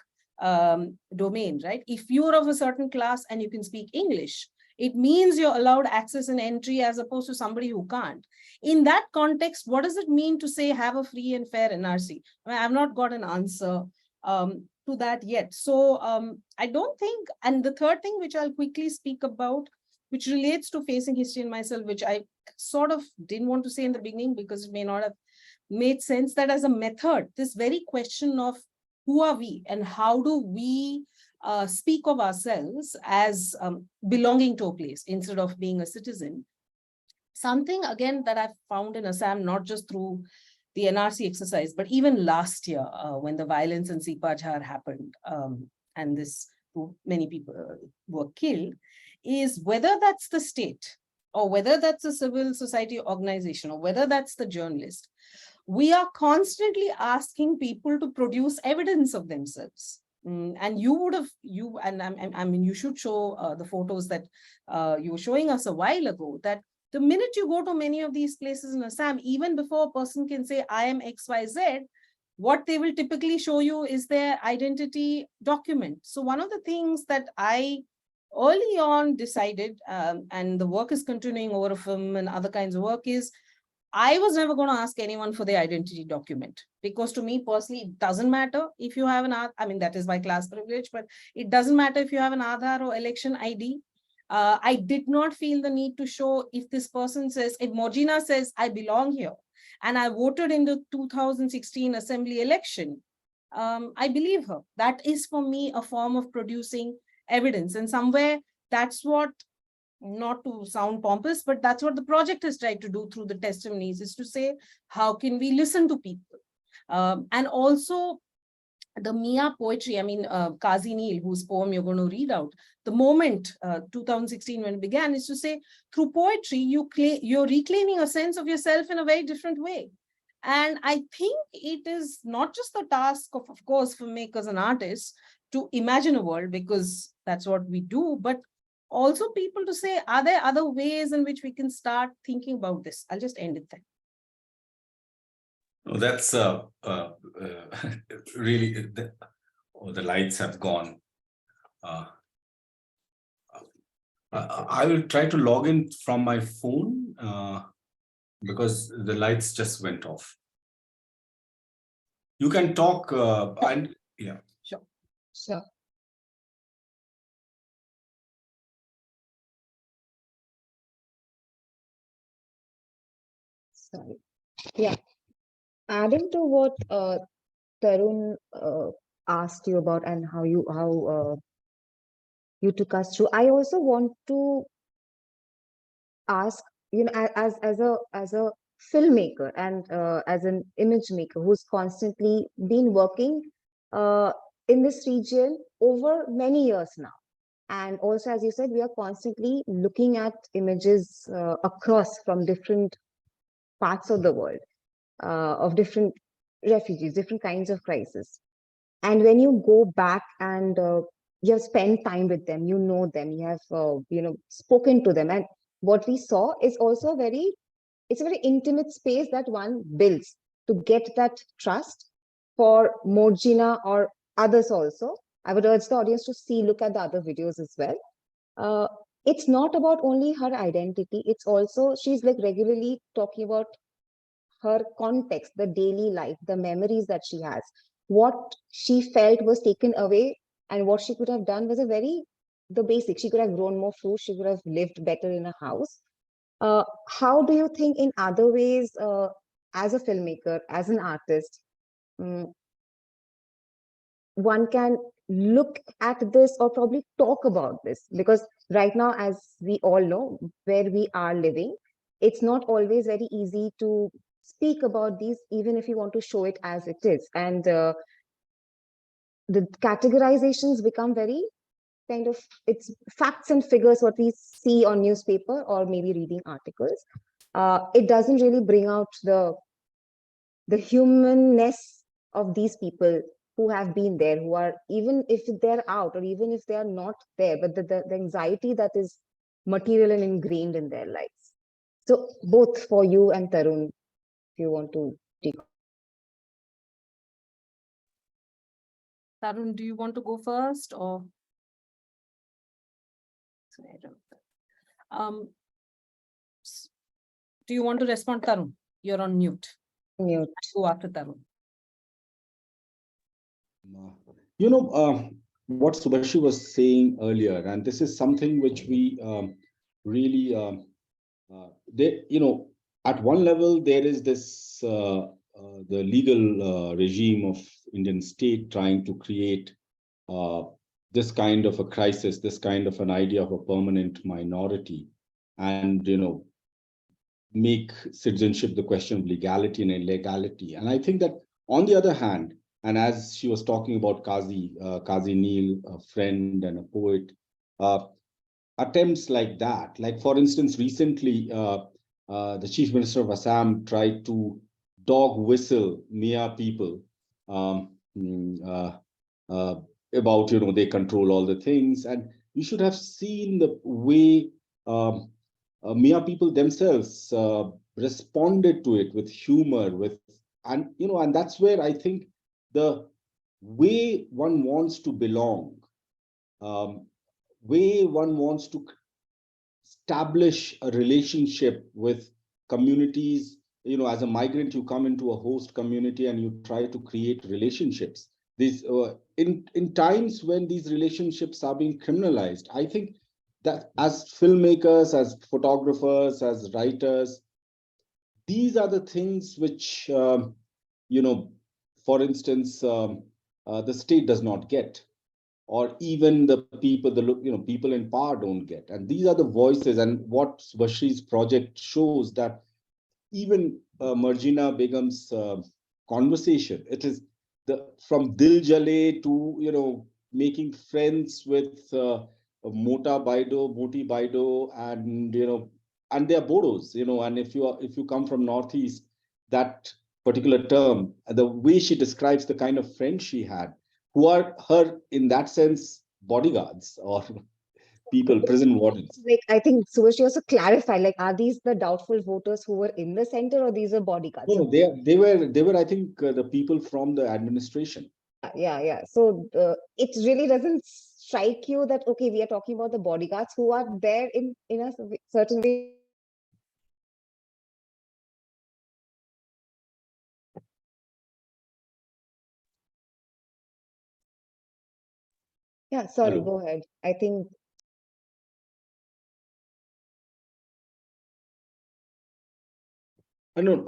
domain, right? If you're of a certain class and you can speak English, it means you're allowed access and entry as opposed to somebody who can't. In that context, what does it mean to say have a free and fair NRC? I mean, I've not got an answer to that yet. So I don't think, and the third thing which I'll quickly speak about, which relates to facing history in myself, which I sort of didn't want to say in the beginning because it may not have made sense, that as a method, this very question of who are we and how do we speak of ourselves as belonging to a place instead of being a citizen. Something, again, that I've found in Assam, not just through the NRC exercise, but even last year when the violence in Sipajhar happened and many people were killed, is whether that's the state or whether that's a civil society organization or whether that's the journalist, we are constantly asking people to produce evidence of themselves. And you should show the photos that you were showing us a while ago, that the minute you go to many of these places in Assam, even before a person can say, I am XYZ, what they will typically show you is their identity document. So one of the things that I early on decided, and the work is continuing over a film and other kinds of work, is I was never going to ask anyone for their identity document, because to me personally, it doesn't matter if you have I mean, that is my class privilege, but it doesn't matter if you have an Aadhaar or election ID. I did not feel the need to show if this person says, if Morgina says, I belong here, and I voted in the 2016 assembly election, I believe her. That is for me a form of producing evidence. And somewhere that's what, not to sound pompous, but that's what the project has tried to do through the testimonies, is to say, how can we listen to people? And also the Mia poetry, I mean, Kazi Neil, whose poem you're going to read out, the moment 2016 when it began, is to say, through poetry, you're reclaiming a sense of yourself in a very different way. And I think it is not just the task of course, filmmakers and artists to imagine a world, because that's what we do, but also people to say, are there other ways in which we can start thinking about this? I'll just end it there. Oh, that's really, the lights have gone. I will try to log in from my phone because the lights just went off. You can talk and yeah. Sure. Sure. Sorry. Yeah. Adding to what Tarun asked you about and how you took us through, I also want to ask, as a filmmaker and as an image maker who's constantly been working in this region over many years now. And also, as you said, we are constantly looking at images across from different parts of the world, of different refugees, different kinds of crises. And when you go back and you have spent time with them, you know them, you have spoken to them, and what we saw is also it's a very intimate space that one builds to get that trust for Morgina or others also. I would urge the audience to look at the other videos as well. it's not about only her identity. It's also, she's like regularly talking about her context, the daily life, the memories that she has. What she felt was taken away, and what she could have done was the basic. She could have grown more fruit. She could have lived better in a house. How do you think in other ways, as a filmmaker, as an artist, one can look at this or probably talk about this? Because right now, as we all know, where we are living, it's not always very easy to speak about these, even if you want to show it as it is. And the categorizations become very kind of, it's facts and figures, what we see on newspaper or maybe reading articles. It doesn't really bring out the humanness of these people who have been there, who are, even if they're out or even if they are not there, but the anxiety that is material and ingrained in their lives. So both for you and Tarun, if you want to take. Tarun, do you want to go first, or? Do you want to respond, Tarun? You're on mute. Mute. Go after Tarun. You know, what Subasri was saying earlier, and this is something which we really, you know, at one level, there is this, the legal regime of Indian state trying to create this kind of a crisis, this kind of an idea of a permanent minority, and, you know, make citizenship the question of legality and illegality. And I think that on the other hand, and as she was talking about Kazi Neil, a friend and a poet, attempts like that, like for instance, recently, the Chief Minister of Assam tried to dog whistle Mia people about, you know, they control all the things. And you should have seen the way Mia people themselves responded to it with humor, and you know, and that's where I think the way one wants to belong, way one wants to establish a relationship with communities. You know, as a migrant, you come into a host community and you try to create relationships. These in times when these relationships are being criminalized, I think that as filmmakers, as photographers, as writers, these are the things which, you know, for instance, the state does not get, or even the people, people in power don't get. And these are the voices, and what Subasri's project shows that even Marjina Begum's conversation, it is from Dil Jale to, you know, making friends with Moti Baido, and, you know, and they are Bodos, you know, and if you come from Northeast, that particular term, the way she describes the kind of friends she had, who are her, in that sense, bodyguards or people, prison wardens. Like, I think Subasri also clarified, like, are these the doubtful voters who were in the center, or these are bodyguards? No, they were, I think, the people from the administration. Yeah. So it really doesn't strike you that, okay, we are talking about the bodyguards who are there in a certain way. Yeah, sorry, Hello. go ahead. I think. I know,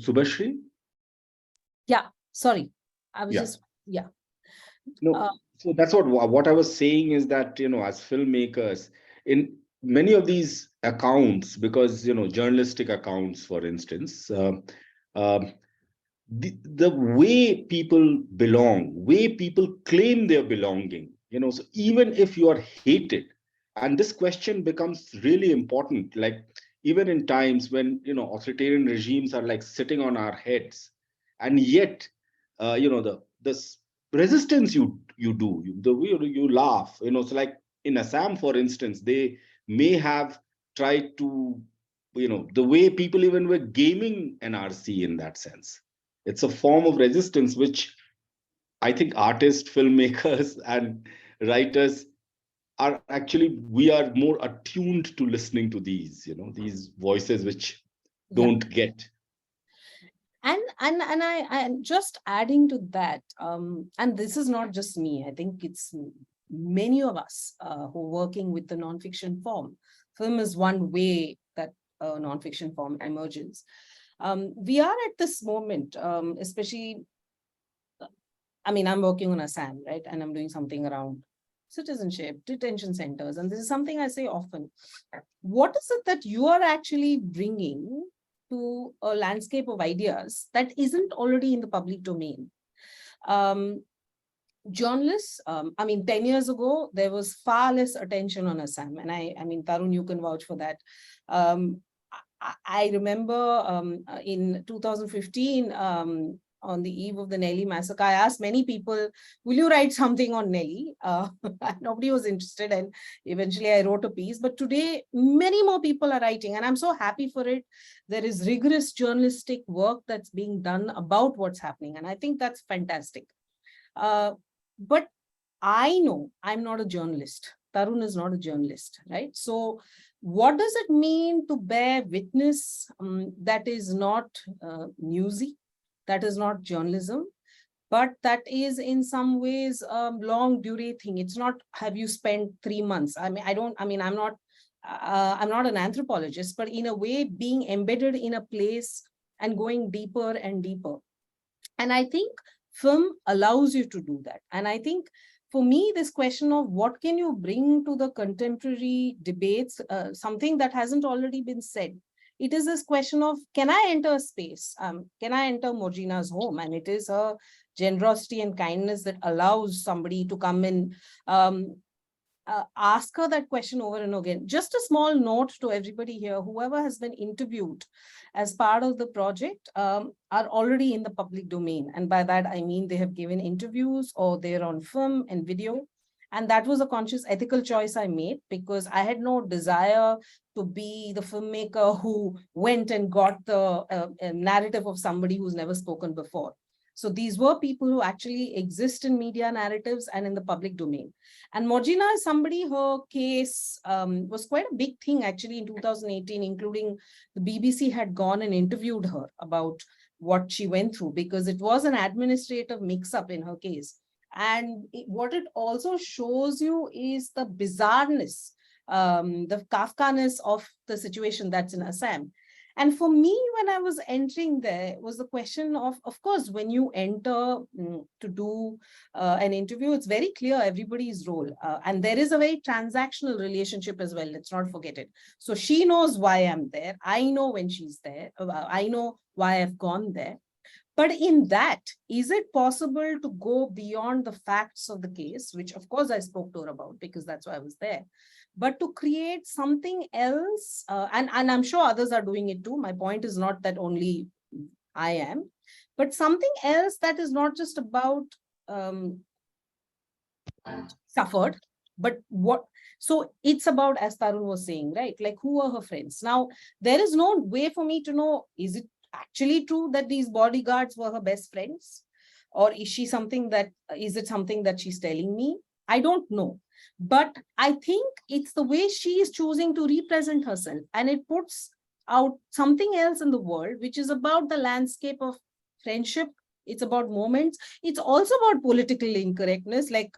Subasri? Yeah, sorry. I was Yeah. just, yeah. No, so that's what I was saying is that, you know, as filmmakers, in many of these accounts, because, you know, journalistic accounts, for instance, the way people belong, way people claim their belonging, you know, so even if you are hated, and this question becomes really important, like even in times when, you know, authoritarian regimes are like sitting on our heads, and yet, you know, the resistance the way you laugh, you know, so like in Assam, for instance, they may have tried to, you know, the way people even were gaming NRC in that sense. It's a form of resistance, which I think artists, filmmakers, and writers are actually, we are more attuned to listening to these, these voices which don't get. And just adding to that, and this is not just me, I think it's many of us who are working with the nonfiction form. Film is one way that a nonfiction form emerges. We are at this moment, especially, I mean, I'm working on Assam, right? And I'm doing something around citizenship, detention centers. And this is something I say often. What is it that you are actually bringing to a landscape of ideas that isn't already in the public domain? Journalists, I mean, 10 years ago, there was far less attention on Assam. And I mean, Tarun, you can vouch for that. I remember in 2015, on the eve of the Nelly massacre, I asked many people, will you write something on Nelly? Nobody was interested, and eventually I wrote a piece. But today, many more people are writing, and I'm so happy for it. There is rigorous journalistic work that's being done about what's happening, and I think that's fantastic. But I know I'm not a journalist. Tarun is not a journalist, right? So what does it mean to bear witness that is not newsy, that is not journalism, but that is in some ways long durée thing? It's not, have you spent 3 months? I'm not an anthropologist, but in a way being embedded in a place and going deeper and deeper. And I think film allows you to do that. And I think for me, this question of what can you bring to the contemporary debates, something that hasn't already been said. It is this question of, can I enter a space? Can I enter Morgina's home? And it is her generosity and kindness that allows somebody to come in, ask her that question over and again. Just a small note to everybody here, whoever has been interviewed as part of the project are already in the public domain. And by that, I mean they have given interviews or they're on film and video. And that was a conscious ethical choice I made, because I had no desire to be the filmmaker who went and got the narrative of somebody who's never spoken before. So these were people who actually exist in media narratives and in the public domain. And Morgina is somebody, her case was quite a big thing actually in 2018, including the BBC had gone and interviewed her about what she went through, because it was an administrative mix-up in her case. And what it also shows you is the bizarreness, the Kafkaness of the situation that's in Assam. And for me, when I was entering there, was the question of course, when you enter to do an interview, it's very clear everybody's role. And there is a very transactional relationship as well. Let's not forget it. So she knows why I'm there. I know when she's there. I know why I've gone there. But in that, is it possible to go beyond the facts of the case, which of course I spoke to her about because that's why I was there, but to create something else, and I'm sure others are doing it too. My point is not that only I am, but something else that is not just about suffered, but what, so it's about, as Tarun was saying, right? Like, who are her friends? Now, there is no way for me to know, is it actually true that these bodyguards were her best friends? Or is it something that she's telling me? I don't know. But I think it's the way she is choosing to represent herself. And it puts out something else in the world, which is about the landscape of friendship. It's about moments. It's also about political incorrectness. Like,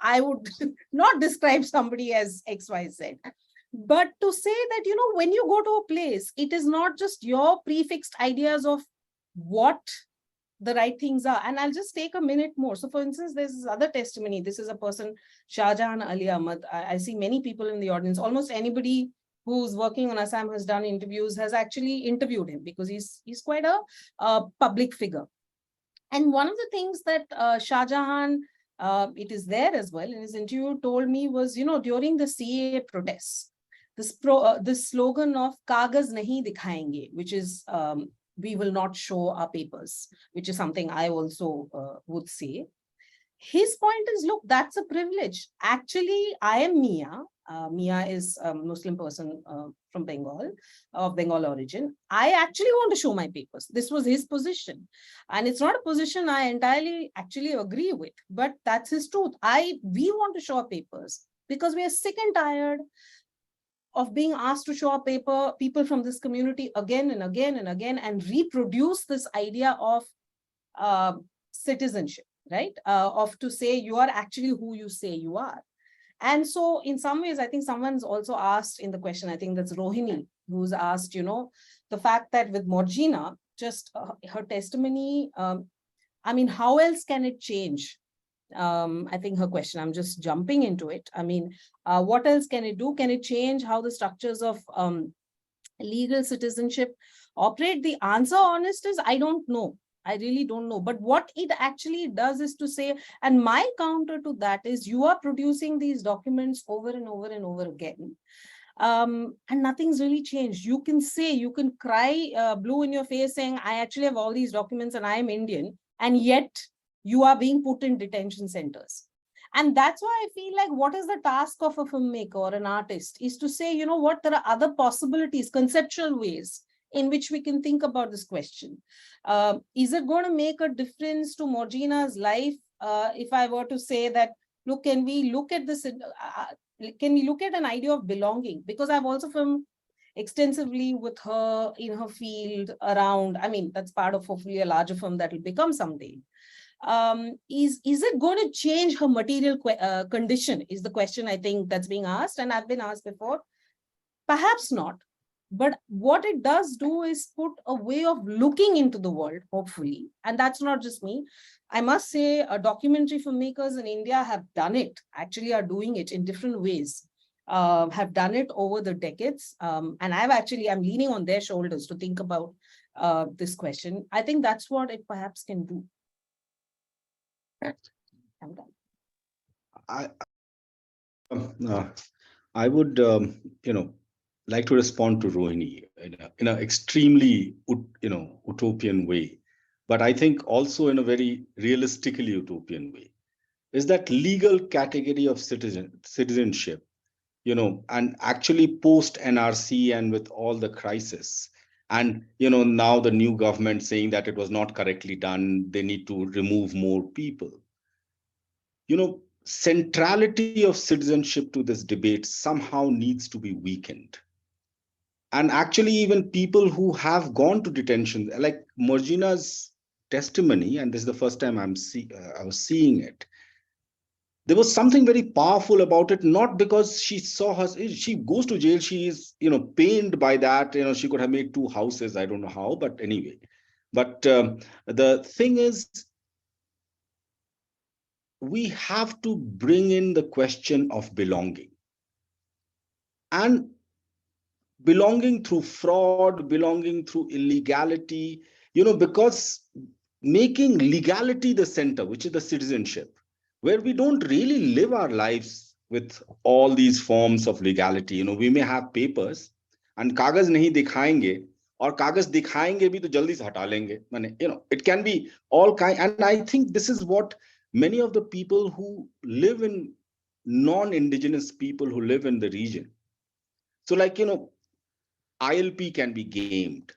I would not describe somebody as XYZ. But to say that, you know, when you go to a place, it is not just your prefixed ideas of what the right things are. And I'll just take a minute more. So for instance, there's this other testimony. This is a person, Shahjahan Ali Ahmad. I see many people in the audience. Almost anybody who's working on Assam, has done interviews, has actually interviewed him because he's quite a public figure. And one of the things that Shahjahan, it is there as well in his interview, told me was, you know, during the CAA protests, this slogan of "Kagaz nahi dikhayenge," which is we will not show our papers, which is something I also would say. His point is, look, that's a privilege. Actually, I am Mia. Mia is a Muslim person from Bengal, of Bengal origin. I actually want to show my papers. This was his position. And it's not a position I entirely actually agree with, but that's his truth. We want to show our papers. because we are sick and tired of being asked to show up people from this community again and again and again, and reproduce this idea of citizenship, right? Of to say you are actually who you say you are. And so in some ways, I think someone's also asked in the question, I think that's Rohini, who's asked, the fact that with Morgina, just her testimony, I mean, how else can it change? I think her question, I'm just jumping into it. I mean, what else can it do? Can it change how the structures of legal citizenship operate? The answer, honest, is I don't know. I really don't know. But what it actually does is to say, and my counter to that is, you are producing these documents over and over and over again. And nothing's really changed. You can say, you can cry blue in your face saying, I actually have all these documents and I am Indian, and yet you are being put in detention centers. And that's why I feel like what is the task of a filmmaker or an artist is to say, you know what, there are other possibilities, conceptual ways in which we can think about this question. Is it going to make a difference to Morgina's life? If I were to say that, look, can we look at this, can we look at an idea of belonging? Because I've also filmed extensively with her in her field around, I mean, that's part of hopefully a larger film that will become someday. Is it going to change her material condition is the question I think that's being asked, and I've been asked before. Perhaps not. But what it does do is put a way of looking into the world, hopefully. And that's not just me. I must say, documentary filmmakers in India have done it, actually are doing it in different ways, have done it over the decades. And I'm leaning on their shoulders to think about this question. I think that's what it perhaps can do. I'm done. I would, like to respond to Rohini in an extremely, utopian way, but I think also in a very realistically utopian way, is that legal category of citizenship, and actually post NRC and with all the crisis, and now the new government saying that it was not correctly done, they need to remove more people. Centrality of citizenship to this debate somehow needs to be weakened. And actually, even people who have gone to detention, like Morgina's testimony, and this is the first time I was seeing it, there was something very powerful about it, not because she goes to jail, she is, pained by that, she could have made 2 houses, I don't know how, but anyway. But the thing is, we have to bring in the question of belonging. And belonging through fraud, belonging through illegality, because making legality the center, which is the citizenship, where we don't really live our lives with all these forms of legality. We may have papers and kagaz nahi dikhayenge, or kagaz dikhayenge bhi to jaldi se hata lenge. It can be all kind. And I think this is what many of the people who live in non-indigenous people who live in the region. So like, ILP can be gamed.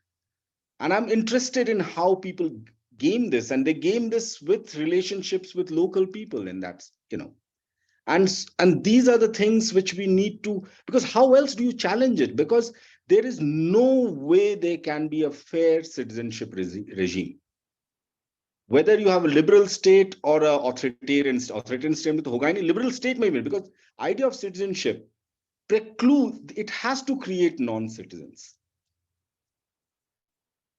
And I'm interested in how people game this, and they game this with relationships with local people. And that's, and these are the things which we need to, because how else do you challenge it? Because there is no way there can be a fair citizenship regime. Whether you have a liberal state or an authoritarian state में तो होगा ही नहीं, liberal state में भी, because idea of citizenship preclude, it has to create non-citizens.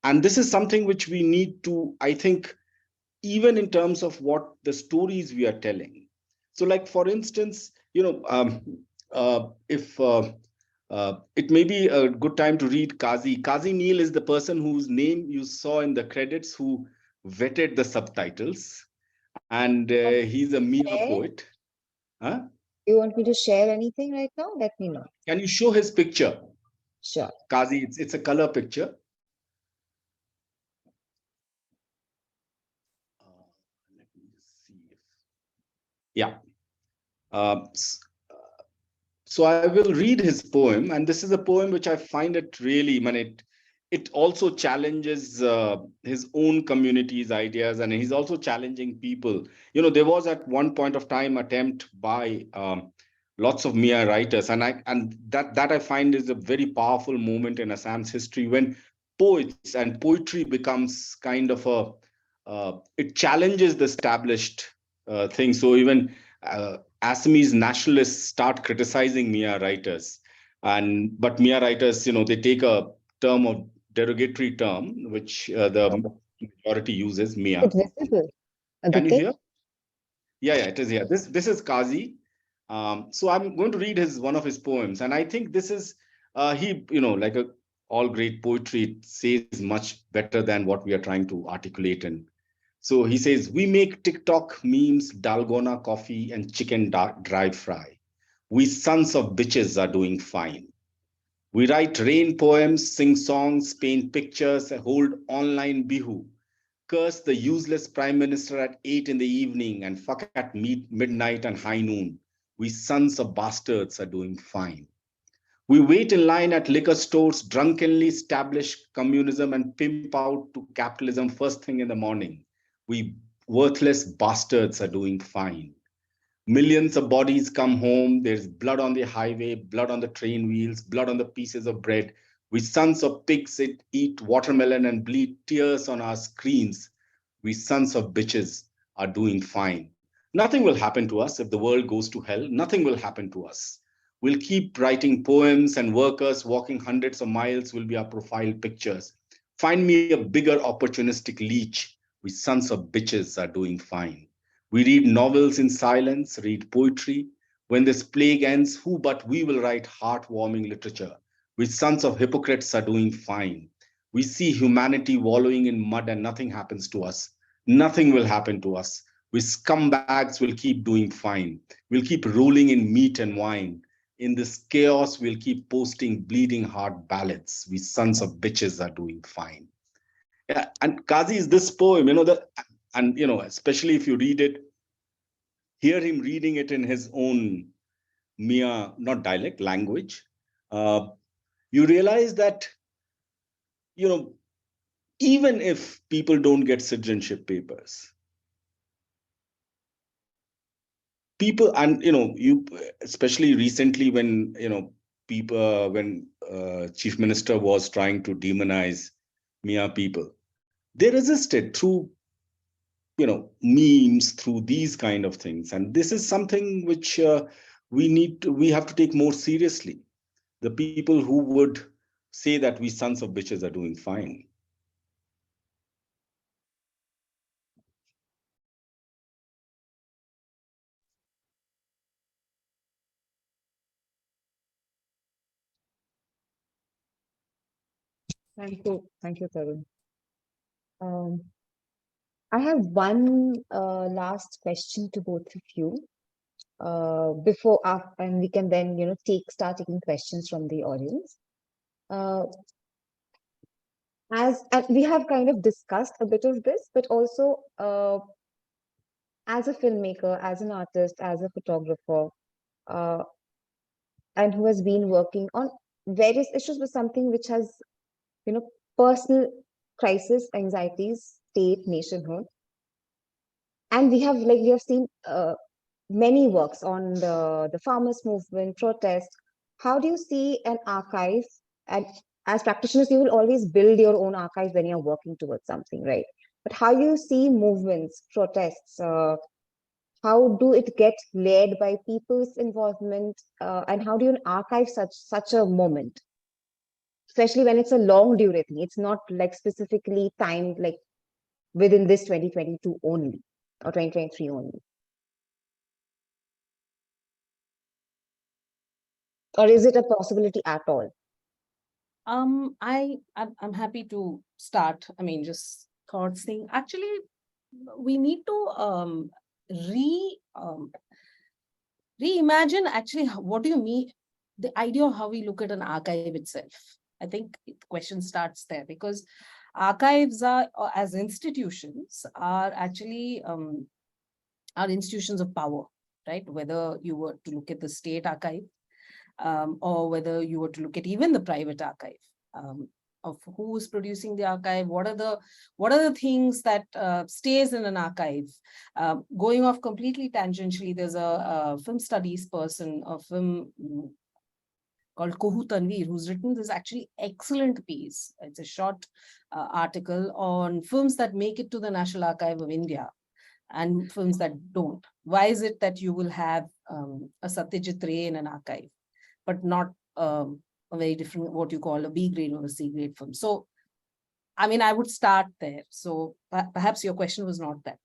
And this is something which we need to, I think, even in terms of what the stories we are telling. So like, for instance, if it may be a good time to read Kazi Neil is the person whose name you saw in the credits, who vetted the subtitles, and he's a Mia poet. Huh? You want me to share anything right now? Let me know. Can you show his picture? Sure. Kazi, it's a color picture. Let me just see if, yeah. So I will read his poem, and this is a poem which I find it really, it also challenges his own community's ideas, and he's also challenging people. There was at one point of time attempt by lots of Mia writers, and that I find is a very powerful moment in Assam's history when poets and poetry becomes kind of it challenges the established thing. So even Assamese nationalists start criticizing Mia writers, but Mia writers, they take a term of derogatory term which the majority uses, Mia. It's visible. Can you Aditya? hear? Yeah, it is here. This is Qazi. So I'm going to read one of his poems, and I think this is he, like all great poetry, it says much better than what we are trying to articulate. And so he says, we make TikTok memes, dalgona coffee, and chicken dry fry. We sons of bitches are doing fine. We write rain poems, sing songs, paint pictures, hold online bihu, curse the useless prime minister at 8 in the evening and fuck at midnight and high noon. We sons of bastards are doing fine. We wait in line at liquor stores, drunkenly establish communism and pimp out to capitalism first thing in the morning. We worthless bastards are doing fine. Millions of bodies come home. There's blood on the highway, blood on the train wheels, blood on the pieces of bread. We sons of pigs eat watermelon and bleed tears on our screens. We sons of bitches are doing fine. Nothing will happen to us if the world goes to hell. Nothing will happen to us. We'll keep writing poems, and workers walking hundreds of miles will be our profile pictures. Find me a bigger opportunistic leech. We sons of bitches are doing fine. We read novels in silence, read poetry. When this plague ends, who but we will write heartwarming literature? We sons of hypocrites are doing fine. We see humanity wallowing in mud and nothing happens to us. Nothing will happen to us. We scumbags will keep doing fine. We'll keep rolling in meat and wine. In this chaos, we'll keep posting bleeding heart ballads. We sons of bitches are doing fine. Yeah, and Qazi is this poem, especially if you read it, hear him reading it in his own Mia, not dialect, language. You realize that, even if people don't get citizenship papers, people, and you, especially recently when people, when Chief Minister was trying to demonize Mia people, they resisted through memes, through these kind of things. And this is something which we have to take more seriously. The people who would say that we sons of bitches are doing fine. Thank you, Tarun. I have one last question to both of you. And we can then start taking questions from the audience. As we have kind of discussed a bit of this, but also as a filmmaker, as an artist, as a photographer, and who has been working on various issues with something which has personal crisis, anxieties, state, nationhood, and we have seen many works on the farmers movement, protest. How do you see an archive? And as practitioners, you will always build your own archive when you're working towards something, right? But how do you see movements, protests? How do it get led by people's involvement? And how do you archive such a moment? Especially when it's a long duration, it's not like specifically timed like within this 2022 only or 2023 only. Or is it a possibility at all? I'm happy to start. I mean, just thoughts thing. Actually, we need to reimagine actually what do you mean, the idea of how we look at an archive itself. I think the question starts there, because archives are, as institutions, are actually are institutions of power, right? Whether you were to look at the state archive, or whether you were to look at even the private archive. of who is producing the archive, what are the things that stays in an archive. Going off completely tangentially, there's a film studies person, a film called Kohu Tanveer, who's written this actually excellent piece. It's a short article on films that make it to the National Archive of India and films that don't. Why is it that you will have a Satyajit Ray in an archive, but not a very different, what you call a B grade or a C grade film? So, I mean, I would start there. So perhaps your question was not that.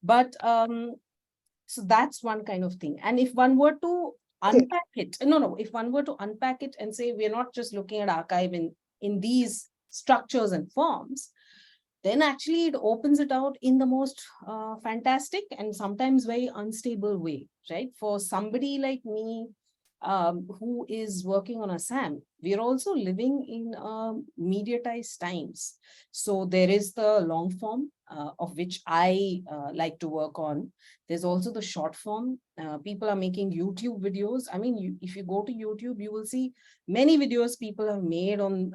But so that's one kind of thing. And if one were to unpack it, if one were to unpack it and say, we're not just looking at archive in these structures and forms, then actually it opens it out in the most fantastic and sometimes very unstable way, right? For somebody like me, who is working on Assam, we are also living in mediatized times. So there is the long form, of which I like to work on. There's also the short form. People are making YouTube videos. I mean, if you go to YouTube, you will see many videos people have made on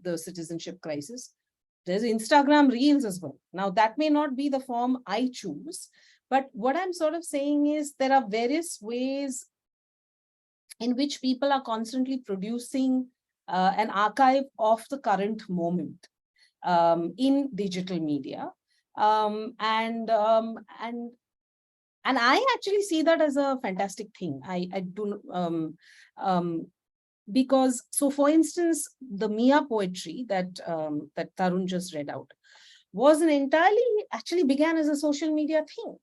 the citizenship crisis. There's Instagram Reels as well. Now, that may not be the form I choose, but what I'm sort of saying is there are various ways in which people are constantly producing an archive of the current moment in digital media. And I actually see that as a fantastic thing. I do, because, so for instance, the Mia poetry that that Tarun just read out was actually began as a social media thing.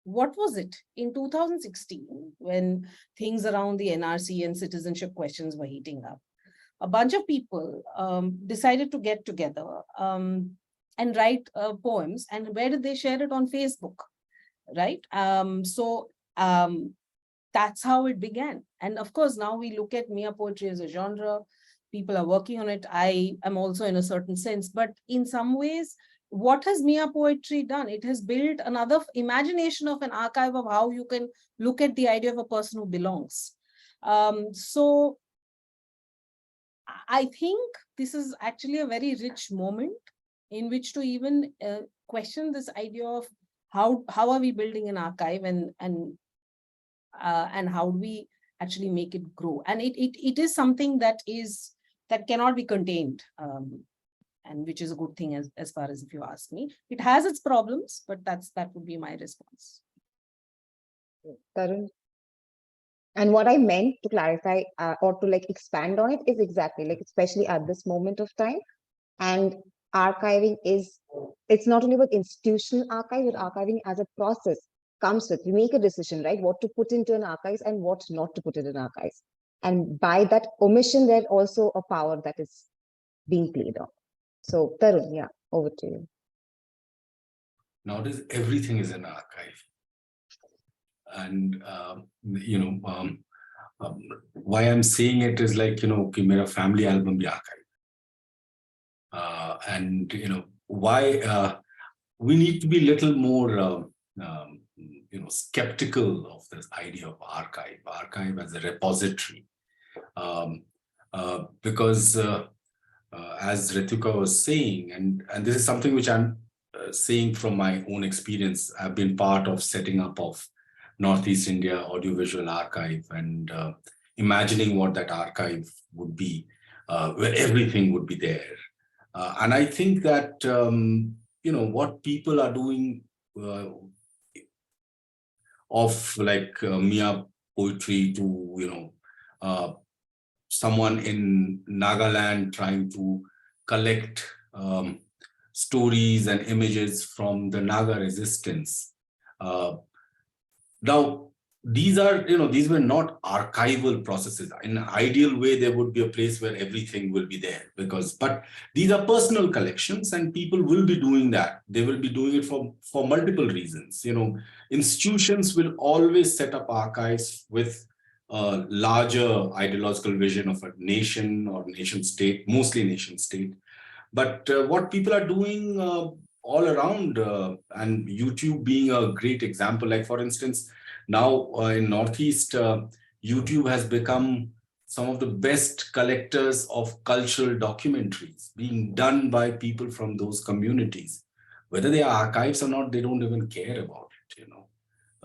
What was it in 2016 when things around the NRC and citizenship questions were heating up? A bunch of people decided to get together and write poems. And where did they share it? On Facebook, right? That's how it began. And of course, now we look at Mia poetry as a genre. People are working on it. I am also in a certain sense, but in some ways, what has Mia poetry done? It has built another imagination of an archive of how you can look at the idea of a person who belongs. So I think this is actually a very rich moment in which to even question this idea of how are we building an archive and how do we actually make it grow? And it is something that cannot be contained. And which is a good thing as far as if you ask me. It has its problems, but that would be my response. Tarun. And what I meant to clarify or to like expand on it is exactly like, especially at this moment of time. And archiving it's not only about institutional archive, but archiving as a process comes with, you make a decision, right? What to put into an archive and what not to put in an archive. And by that omission, there's also a power that is being played on. So Tarun, yeah, over to you. Nowadays, everything is an archive. And, why I'm saying it is like, कि मेरा family album भी archive. And, why we need to be a little more, skeptical of this idea of archive as a repository. Because as Ritika was saying, and this is something which I'm saying from my own experience, I've been part of setting up of Northeast India Audiovisual Archive and imagining what that archive would be, where everything would be there. And I think that, what people are doing of like Mia poetry to, someone in Nagaland trying to collect stories and images from the Naga resistance. Now, these were not archival processes. In an ideal way, there would be a place where everything will be there but these are personal collections and people will be doing that. They will be doing it for multiple reasons. Institutions will always set up archives with a larger ideological vision of a nation or nation state, mostly nation state. But what people are doing all around, and YouTube being a great example, like for instance, now in Northeast, YouTube has become some of the best collectors of cultural documentaries being done by people from those communities. Whether they are archives or not, they don't even care about it, you know.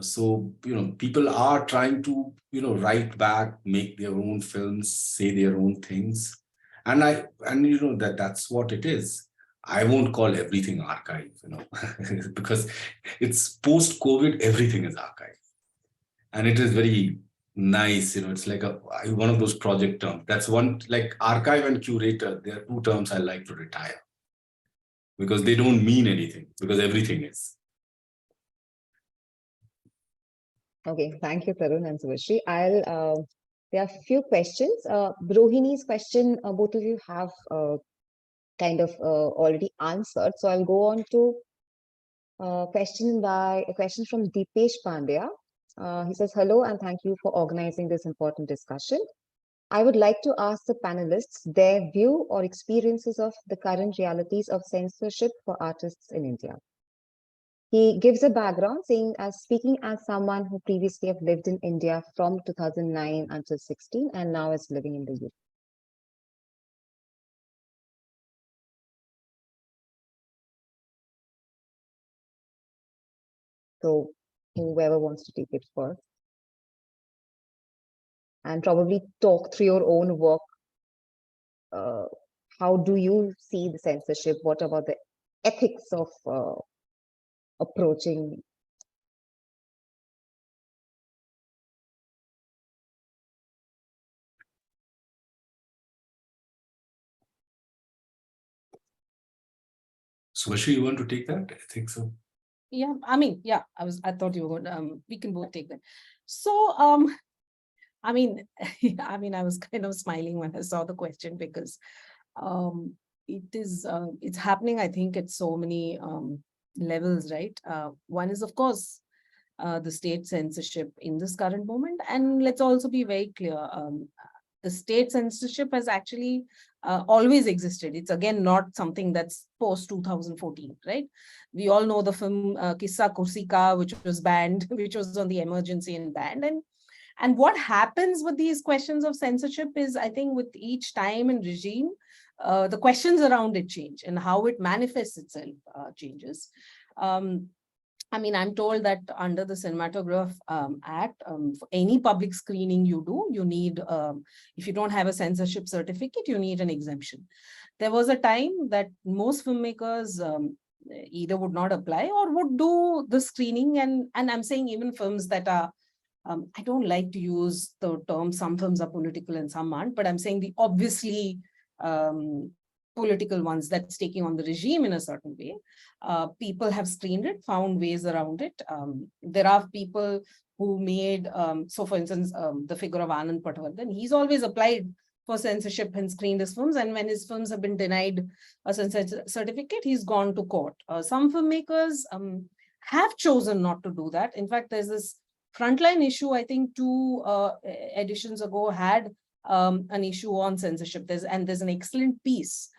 So, you know, people are trying to, you know, write back, make their own films, say their own things. And you know, that's what it is. I won't call everything archive, you know, because it's post-COVID, everything is archive. And it is very nice, you know, it's like one of those project terms. That's one, like archive and curator, they are two terms I like to retire because they don't mean anything, because everything is. Okay, thank you, Tarun and Subasri. There are a few questions. Rohini's question, both of you have kind of already answered. So I'll go on to a question from Deepesh Pandya. He says, hello, and thank you for organizing this important discussion. I would like to ask the panelists their view or experiences of the current realities of censorship for artists in India. He gives a background saying, speaking as someone who previously have lived in India from 2009 until 16 and now is living in the UK. So whoever wants to take it first. And probably talk through your own work. How do you see the censorship? What about the ethics of approaching? Subasri, you want to take that? I think so. Yeah, I mean, yeah, I thought you were going, we can both take that. So, I mean, I was kind of smiling when I saw the question because it's happening, I think, at so many levels, right? One is, of course, the state censorship in this current moment. And let's also be very clear, the state censorship has actually always existed. It's again not something that's post 2014, right? We all know the film Kissa Kursi Ka, which was banned, which was on the emergency and banned. And what happens with these questions of censorship is, I think, with each time and regime, the questions around it change and how it manifests itself changes. I mean, I'm told that under the Cinematograph Act, for any public screening you do, you need, if you don't have a censorship certificate, you need an exemption. There was a time that most filmmakers either would not apply or would do the screening. And I'm saying even films that are, I don't like to use the term, some films are political and some aren't, but I'm saying the obviously political ones that's taking on the regime in a certain way. People have screened it, found ways around it. There are people who made, so for instance, the figure of Anand Patwardhan, he's always applied for censorship and screened his films. And when his films have been denied a censorship certificate, he's gone to court. Some filmmakers have chosen not to do that. In fact, there's this Frontline issue, I think 2 editions ago had an issue on censorship. There's an excellent piece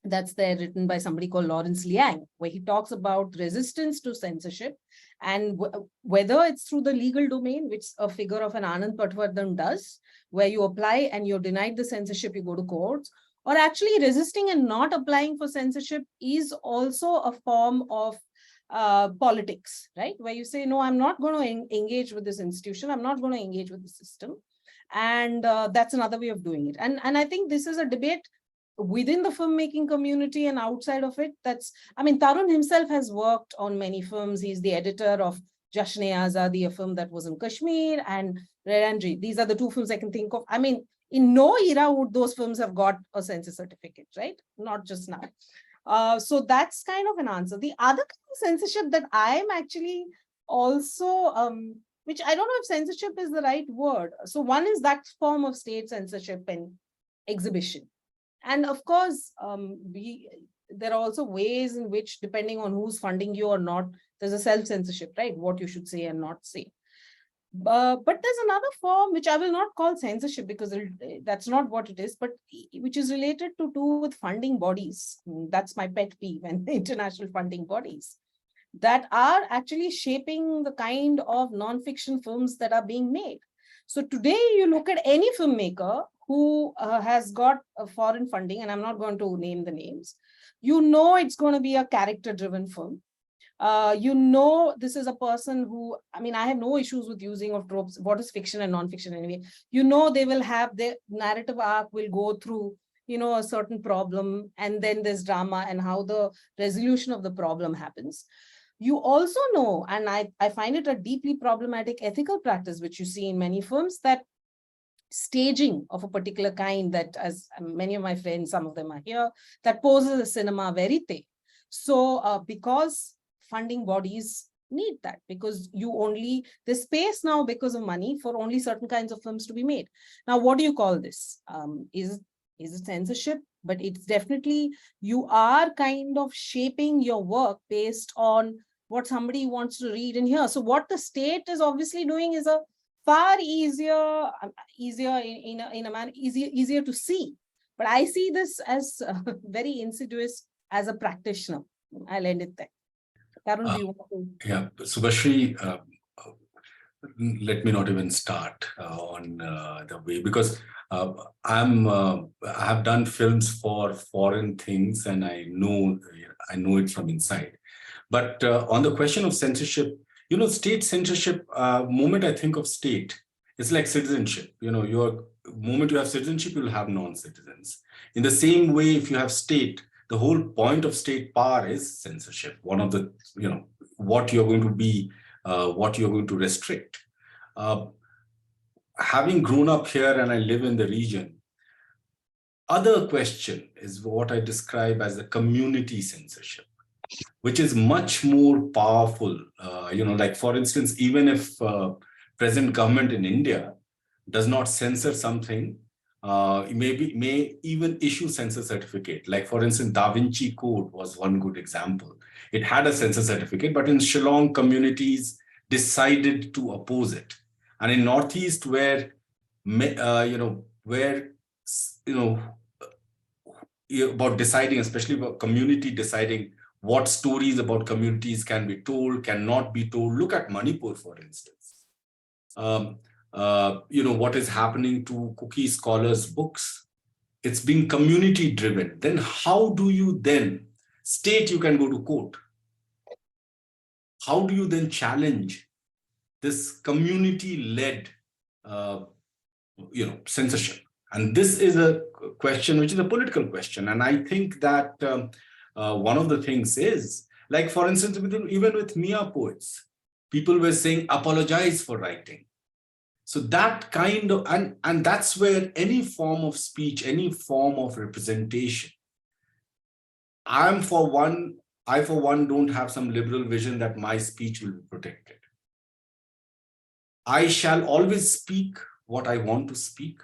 that's there written by somebody called Lawrence Liang, where he talks about resistance to censorship and whether it's through the legal domain, which a figure of an Anand Patwardhan does, where you apply and you're denied the censorship, you go to courts, or actually resisting and not applying for censorship is also a form of politics, right? Where you say, no, I'm not going to engage with this institution. I'm not going to engage with the system. And that's another way of doing it. And I think this is a debate within the filmmaking community and outside of it. I mean, Tarun himself has worked on many films. He's the editor of Jashn-e-Azadi, a film that was in Kashmir, and Red Andri. These are the 2 films I can think of. I mean, in no era would those films have got a censor certificate, right? Not just now. So that's kind of an answer. The other kind of censorship that I'm actually also, which I don't know if censorship is the right word. So one is that form of state censorship and exhibition. And of course, there are also ways in which, depending on who's funding you or not, there's a self-censorship, right? What you should say and not say. But there's another form, which I will not call censorship because that's not what it is, but which is related to do with funding bodies. That's my pet peeve, and international funding bodies that are actually shaping the kind of non-fiction films that are being made. So today you look at any filmmaker who has got a foreign funding, and I'm not going to name the names, you know it's going to be a character-driven film. You know, this is a person who, I mean, I have no issues with using of tropes. What is fiction and non-fiction anyway? You know, they will have their narrative arc will go through, you know, a certain problem, and then there's drama and how the resolution of the problem happens. You also know, and I find it a deeply problematic ethical practice, which you see in many films, that staging of a particular kind that, as many of my friends, some of them are here, that poses a cinema verite. So because funding bodies need that, because you only, there's space now because of money for only certain kinds of films to be made. Now, what do you call this? Is it censorship? But it's definitely, you are kind of shaping your work based on what somebody wants to read and hear. So what the state is obviously doing is a far easier in a manner, easier to see. But I see this as very insidious as a practitioner. I'll end it there. Tarun, do you want to? Yeah, Subasri, let me not even start on the way, because I have done films for foreign things, and I know it from inside. But on the question of censorship, you know, state censorship, moment I think of state, it's like citizenship. You know, your moment you have citizenship, you'll have non-citizens. In the same way, if you have state, the whole point of state power is censorship. One of the, you know, what you're going to be, what you're going to restrict. Having grown up here and I live in the region, other question is what I describe as the community censorship, which is much more powerful. You know, like for instance, even if present government in India does not censor something, may even issue censor certificate. Like for instance, Da Vinci Code was one good example. It had a censor certificate, but in Shillong, communities decided to oppose it. And in Northeast, where about deciding, especially about community deciding what stories about communities can be told, cannot be told. Look at Manipur, for instance. What is happening to Kuki scholars' books? It's being community driven. Then how do you then state you can go to court? How do you then challenge this community-led censorship? And this is a question which is a political question. And I think that one of the things is, like for instance, even with Mia poets, people were saying, apologize for writing. So that kind of, and that's where any form of speech, any form of representation, I for one don't have some liberal vision that my speech will be protected. I shall always speak what I want to speak.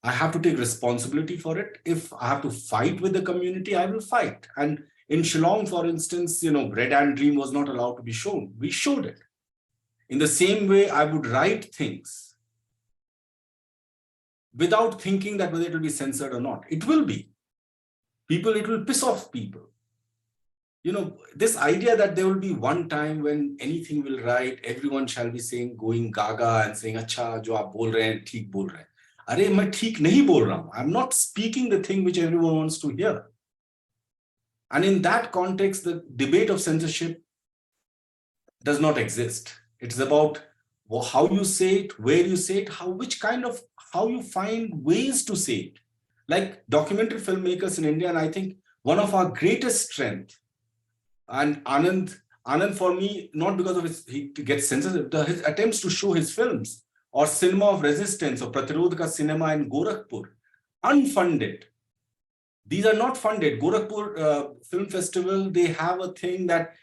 I have to take responsibility for it. If I have to fight with the community, I will fight. And in Shillong, for instance, Red Ant Dream was not allowed to be shown. We showed it. In the same way, I would write things without thinking that whether it will be censored or not. It will be. It will piss off people. This idea that there will be one time when anything will write, everyone shall be saying, going gaga and saying, "Acha, jo aap bol rahe hain, theek bol rahe hain." Arey, main theek nahi bol raha hu. I'm not speaking the thing which everyone wants to hear. And in that context, the debate of censorship does not exist. It's about how you say it, where you say it, how you find ways to say it. Like documentary filmmakers in India, and I think one of our greatest strengths, and Anand for me, not because of he gets censored, his attempts to show his films, or Cinema of Resistance, or Pratirodh ka cinema in Gorakhpur, unfunded. These are not funded. Gorakhpur Film Festival, they have a thing that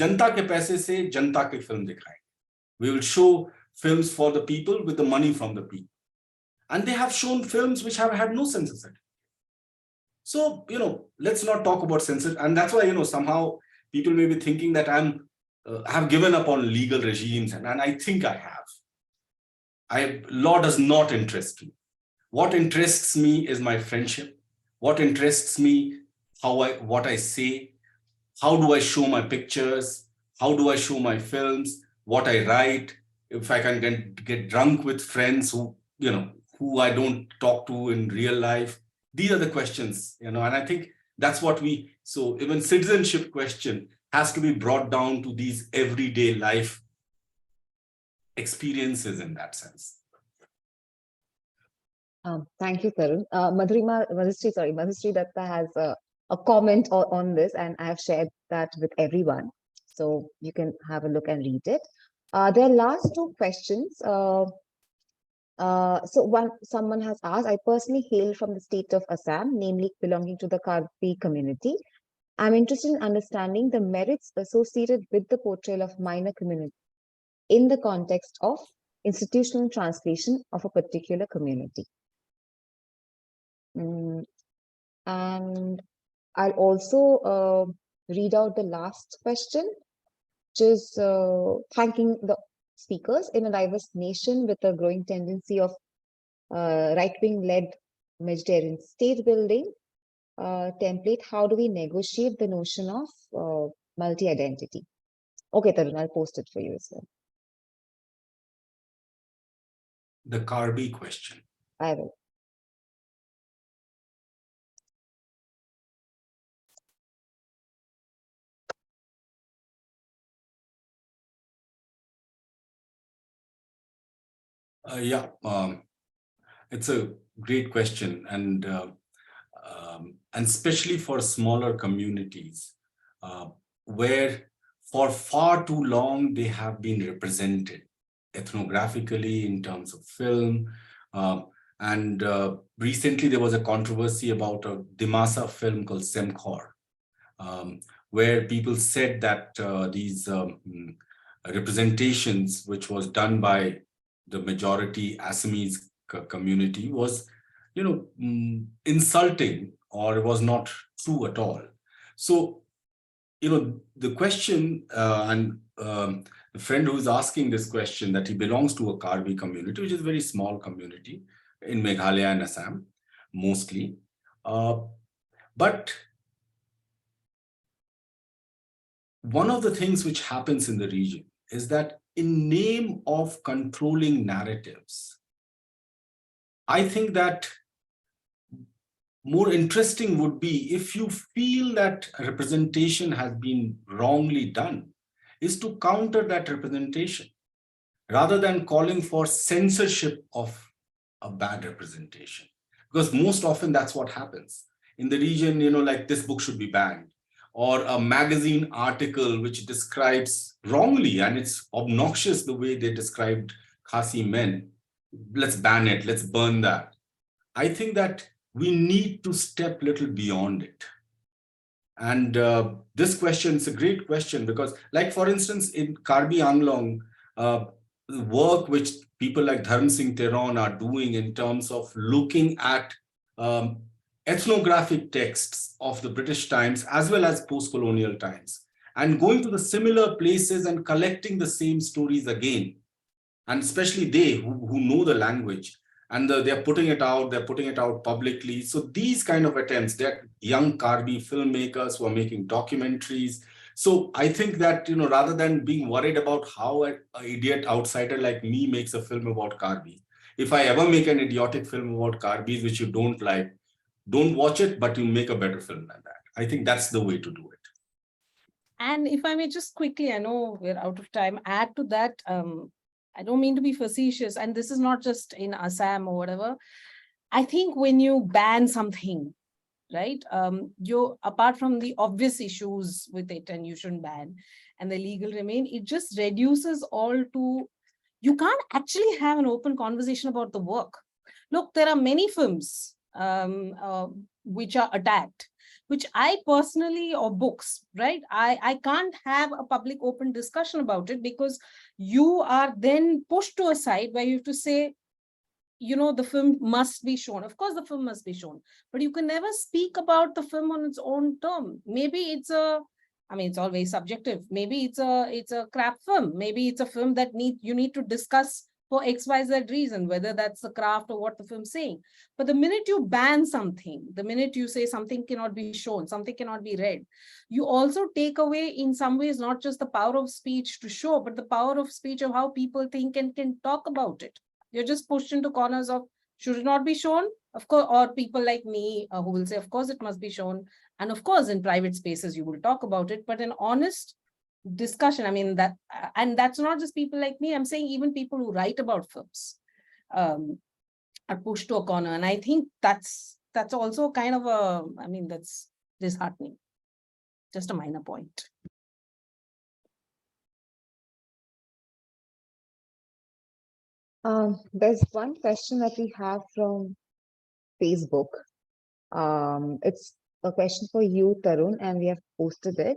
जनता के पैसे से जनता के film दिखाएंगे. We will show films for the people with the money from the people. And they have shown films which have had no censorship. So, let's not talk about censorship. And that's why, somehow people may be thinking that I have given up on legal regimes. And I think I have. Law does not interest me. What interests me is my friendship. What interests me, what I say. How do I show my pictures? How do I show my films? What I write? if I can get drunk with friends who, who I don't talk to in real life. These are the questions, and I think that's what so even citizenship question has to be brought down to these everyday life experiences in that sense. Thank you, Tarun. Madhusri Datta has a comment on this, and I have shared that with everyone. So you can have a look and read it. There are last two questions. Someone has asked, I personally hail from the state of Assam, namely belonging to the Karbi community. I'm interested in understanding the merits associated with the portrayal of minor community in the context of institutional translation of a particular community. And I'll also read out the last question, which is thanking the speakers. In a diverse nation with a growing tendency of right-wing led majoritarian state building template, how do we negotiate the notion of multi-identity? Okay, Tarun, I'll post it for you as well. The Karbi question. I will. It's a great question, and especially for smaller communities where for far too long they have been represented ethnographically in terms of film. And recently there was a controversy about a Dimasa film called Semkhor, where people said that these representations, which was done by the majority Assamese community, was, insulting, or it was not true at all. So, the question, and the friend who is asking this question, that he belongs to a Karbi community, which is a very small community in Meghalaya and Assam, mostly. But one of the things which happens in the region is that in name of controlling narratives, I think that more interesting would be, if you feel that representation has been wrongly done, is to counter that representation rather than calling for censorship of a bad representation. Because most often that's what happens in the region, like this book should be banned, or a magazine article which describes wrongly, and it's obnoxious the way they described Khasi men. Let's ban it, let's burn that. I think that we need to step a little beyond it. And this question is a great question, because, like, for instance, in Karbi Anglong, the work which people like Dharm Singh Theron are doing in terms of looking at ethnographic texts of the British times as well as post-colonial times, and going to the similar places and collecting the same stories again, and especially they who know the language, and they're putting it out publicly. So these kind of attempts, they're young Karbi filmmakers who are making documentaries. So I think that, rather than being worried about how an idiot outsider like me makes a film about Karbi, if I ever make an idiotic film about Karbis which you don't like, don't watch it, but you make a better film than that. I think that's the way to do it. And if I may just quickly, I know we're out of time, add to that, I don't mean to be facetious, and this is not just in Assam or whatever. I think when you ban something, right, you, apart from the obvious issues with it, and you shouldn't ban, and the legal remain, it just reduces all to, you can't actually have an open conversation about the work. Look, there are many films which are attacked, which I personally, or books, right? I can't have a public open discussion about it, because you are then pushed to a side where you have to say, the film must be shown. Of course, the film must be shown, but you can never speak about the film on its own term. Maybe it's it's always subjective. Maybe it's a crap film. Maybe it's a film that you need to discuss for XYZ reason, whether that's the craft or what the film's saying. But the minute you ban something, the minute you say something cannot be shown, something cannot be read, you also take away in some ways, not just the power of speech to show, but the power of speech of how people think and can talk about it. You're just pushed into corners of, should it not be shown? Of course, or people like me who will say, of course, it must be shown. And of course, in private spaces, you will talk about it, but an honest discussion. I mean, that, and that's not just people like me. I'm saying even people who write about films are pushed to a corner. And I think that's also kind of a, I mean, that's disheartening. Just a minor point. There's one question that we have from Facebook. It's a question for you, Tarun, and we have posted it.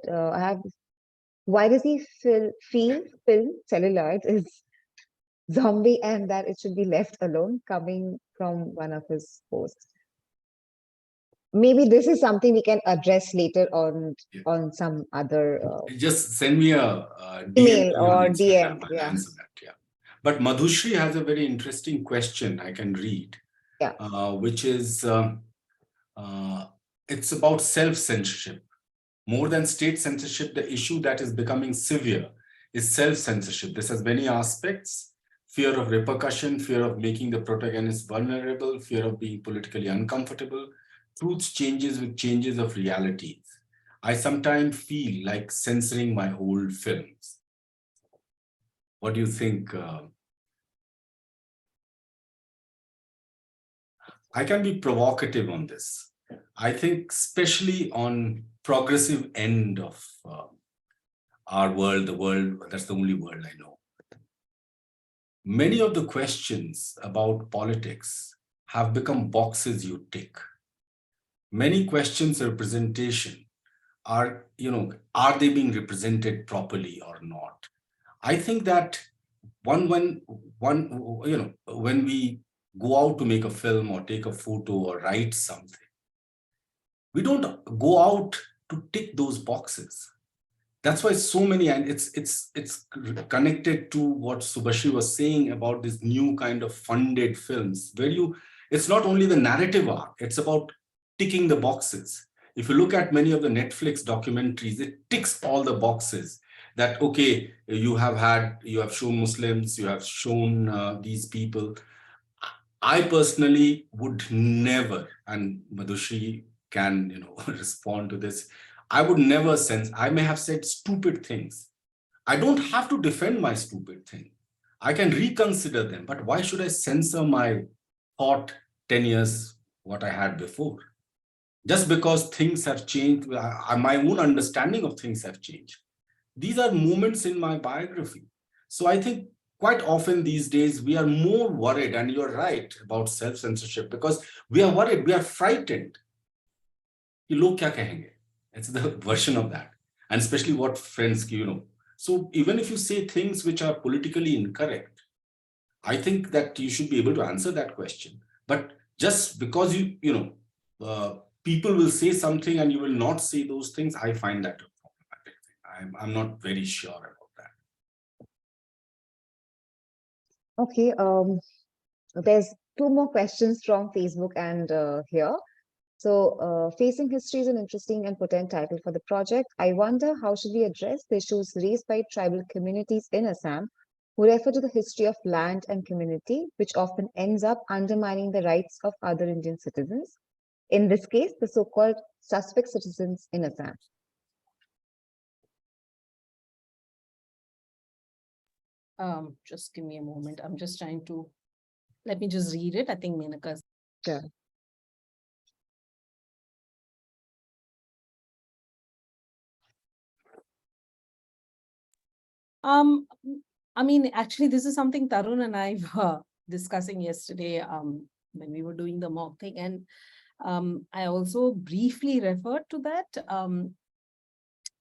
Why does he feel film celluloid is zombie and that it should be left alone, coming from one of his posts? Maybe this is something we can address later on some other just send me a email DM or on Instagram. DM. I'll Yeah. answer that. Yeah. But Madhushri has a very interesting question I can read, which is it's about self-censorship. More than state censorship, the issue that is becoming severe is self-censorship. This has many aspects: fear of repercussion, fear of making the protagonist vulnerable, fear of being politically uncomfortable. Truth changes with changes of realities. I sometimes feel like censoring my old films. What do you think? I can be provocative on this. I think especially on progressive end of our world, the world, that's the only world I know. Many of the questions about politics have become boxes you tick. Many questions of representation are, are they being represented properly or not? I think that when we go out to make a film or take a photo or write something, we don't go out to tick those boxes. That's why so many, and it's connected to what Subasri was saying about this new kind of funded films, where it's not only the narrative arc, it's about ticking the boxes. If you look at many of the Netflix documentaries, it ticks all the boxes that, okay, you have shown Muslims, you have shown these people. I personally would never, and Madhushri can, respond to this. I would never I may have said stupid things. I don't have to defend my stupid thing. I can reconsider them, but why should I censor my thought 10 years, what I had before? Just because things have changed, my own understanding of things have changed. These are moments in my biography. So I think quite often these days, we are more worried, and you're right, about self-censorship, because we are worried, we are frightened. Log kya kahenge? It's the version of that. And especially what friends, So even if you say things which are politically incorrect, I think that you should be able to answer that question. But just because people will say something and you will not say those things, I find that problematic. I'm not very sure about that. Okay. There's two more questions from Facebook and here. So, Facing History is an interesting and potent title for the project. I wonder how should we address the issues raised by tribal communities in Assam who refer to the history of land and community, which often ends up undermining the rights of other Indian citizens. In this case, the so-called suspect citizens in Assam. Just give me a moment. I'm just trying to, let me just read it. I think Menaka's. Sure. I mean, actually, this is something Tarun and I were discussing yesterday when we were doing the mock thing. And I also briefly referred to that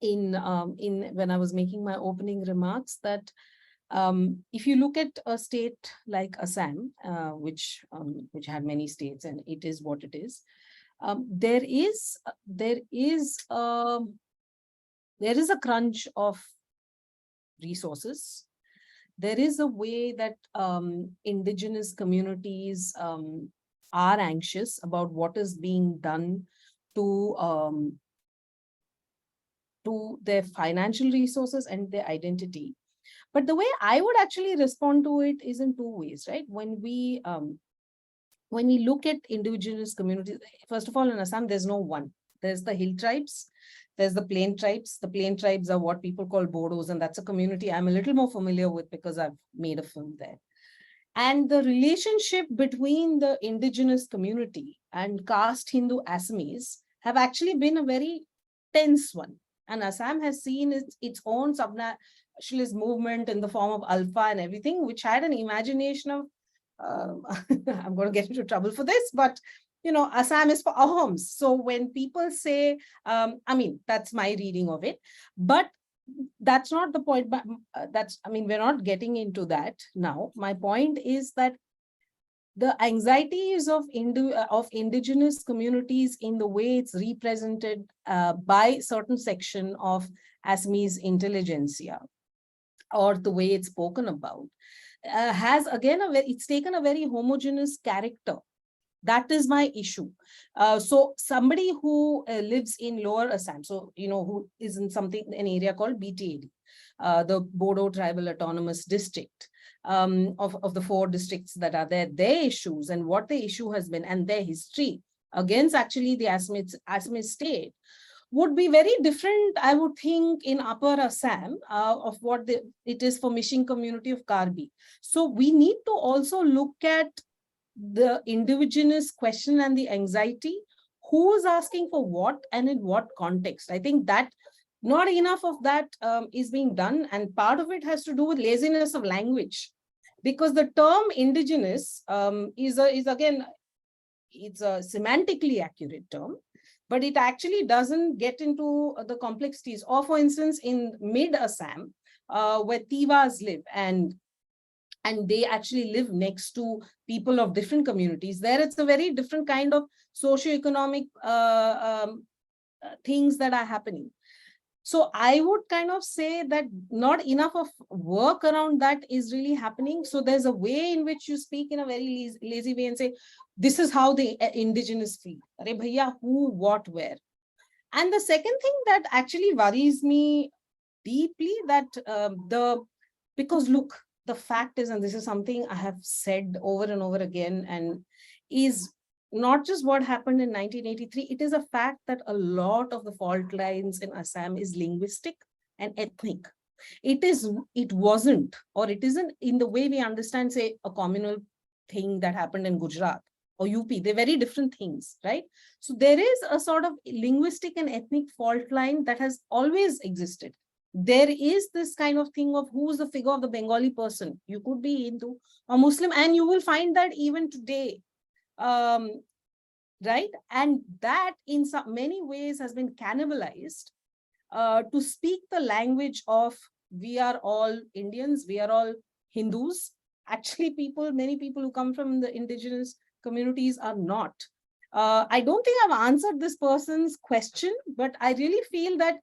in when I was making my opening remarks, that if you look at a state like Assam, which had many states, and it is what it is, there is a crunch of resources. there is a way that indigenous communities are anxious about what is being done to their financial resources and their identity. But the way I would actually respond to it is in two ways, right? When we look at indigenous communities, first of all, in Assam, there's no one. There's the hill tribes, there's the plain tribes. The plain tribes are what people call Bodos, and that's a community I'm a little more familiar with because I've made a film there. And the relationship between the indigenous community and caste Hindu Assamese have actually been a very tense one. And Assam has seen its own subnationalist movement in the form of Alpha and everything, which had an imagination of, I'm going to get into trouble for this, but Assam is for Ahoms. So when people say, I mean, that's my reading of it, but that's not the point. But we're not getting into that now. My point is that the anxieties of indigenous communities in the way it's represented by certain section of Assamese intelligentsia, or the way it's spoken about, has again it's taken a very homogeneous character. That is my issue. So somebody who lives in Lower Assam, so who is in an area called BTAD, the Bodo Tribal Autonomous District, of the 4 districts that are there, their issues and what the issue has been and their history against actually the Assamese state would be very different, I would think, in Upper Assam of what it is for Mishing community of Karbi. So we need to also look at the indigenous question and the anxiety, who is asking for what and in what context. I think that not enough of that is being done, and part of it has to do with laziness of language, because the term indigenous is again, it's a semantically accurate term, but it actually doesn't get into the complexities. Or for instance, in mid Assam, where Tivas live, and they actually live next to people of different communities, there it's a very different kind of socioeconomic things that are happening. So I would kind of say that not enough of work around that is really happening. So there's a way in which you speak in a very lazy way and say, this is how the indigenous feel. Arey bhaiya, who, what, where? And the second thing that actually worries me deeply, that because look, the fact is, and this is something I have said over and over again, and is not just what happened in 1983, it is a fact that a lot of the fault lines in Assam is linguistic and ethnic. It wasn't, or it isn't in the way we understand, say, a communal thing that happened in Gujarat or UP. They're very different things, right? So there is a sort of linguistic and ethnic fault line that has always existed. There is this kind of thing of who's the figure of the Bengali person. You could be Hindu or Muslim, and you will find that even today, right? And that in many ways has been cannibalized to speak the language of, we are all Indians, we are all Hindus. Actually, many people who come from the indigenous communities are not. I don't think I've answered this person's question, but I really feel that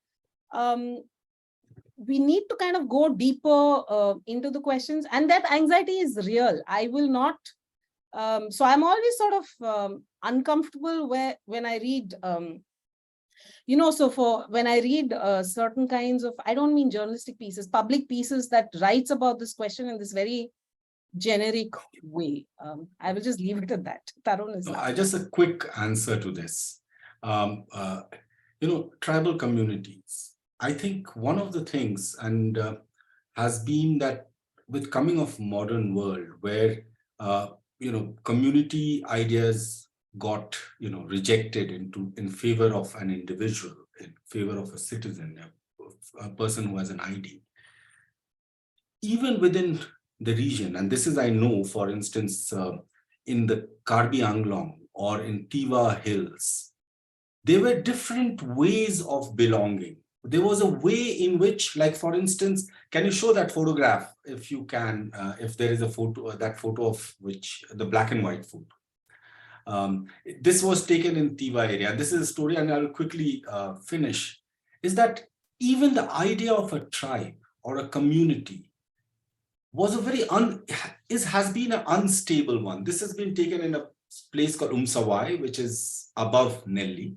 we need to kind of go deeper into the questions, and that anxiety is real. I will not, so I'm always sort of uncomfortable when I read, when I read certain kinds of, I don't mean journalistic pieces, public pieces that writes about this question in this very generic way. I will just leave it at that. Tarun is just a quick answer to this. Tribal communities. I think one of the things has been that with coming of modern world, where community ideas got rejected in favor of an individual, in favor of a citizen, a person who has an ID. Even within the region, and this is, I know, for instance, in the Karbi Anglong or in Tiva Hills, there were different ways of belonging. There was a way in which, like, for instance, can you show that photograph if you can, if there is a photo, that photo of which, the black and white photo. This was taken in Tiva area. This is a story, and I'll quickly finish, is that even the idea of a tribe or a community was a has been an unstable one. This has been taken in a place called Umsawai, which is above Nelly.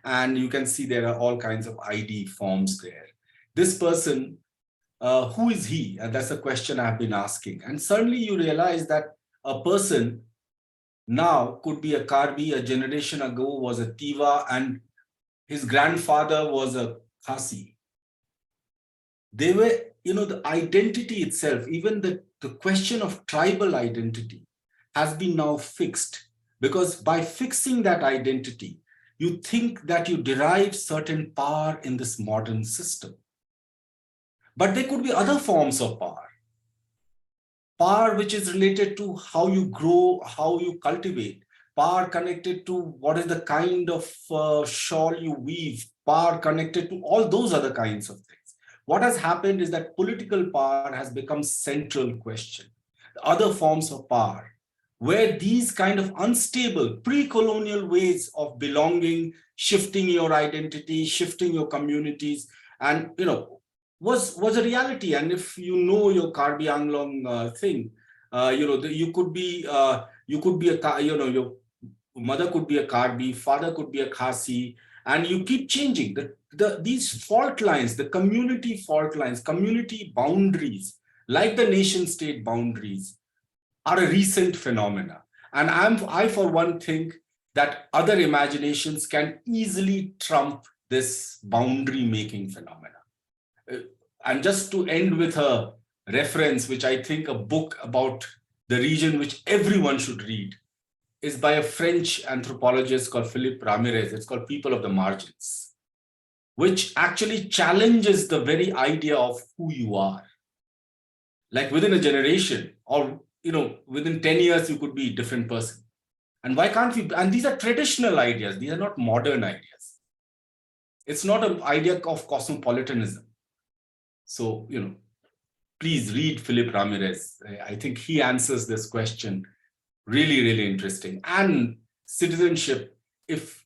And you can see there are all kinds of ID forms there. This person, who is he? And that's a question I've been asking. And suddenly you realize that a person now could be a Karbi, a generation ago was a Tiva, and his grandfather was a Khasi. They were, the identity itself, even the question of tribal identity has been now fixed, because by fixing that identity, you think that you derive certain power in this modern system. But there could be other forms of power. Power which is related to how you grow, how you cultivate, power connected to what is the kind of shawl you weave, power connected to all those other kinds of things. What has happened is that political power has become central question. Other forms of power, where these kind of unstable pre-colonial ways of belonging, shifting your identity, shifting your communities, and was a reality. And if you know your Karbi Anglong thing, you could be a, your mother could be a Karbi, father could be a Khasi, and you keep changing these fault lines, the community fault lines, community boundaries, like the nation state boundaries, are a recent phenomena. And I for one think that other imaginations can easily trump this boundary making phenomena. And just to end with a reference, which I think a book about the region which everyone should read is by a French anthropologist called Philippe Ramirez. It's called People of the Margins, which actually challenges the very idea of who you are. Like within a generation, or within 10 years, you could be a different person. And why can't we? And these are traditional ideas. These are not modern ideas. It's not an idea of cosmopolitanism. So, please read Philippe Ramirez. I think he answers this question. Really, really interesting. And citizenship, if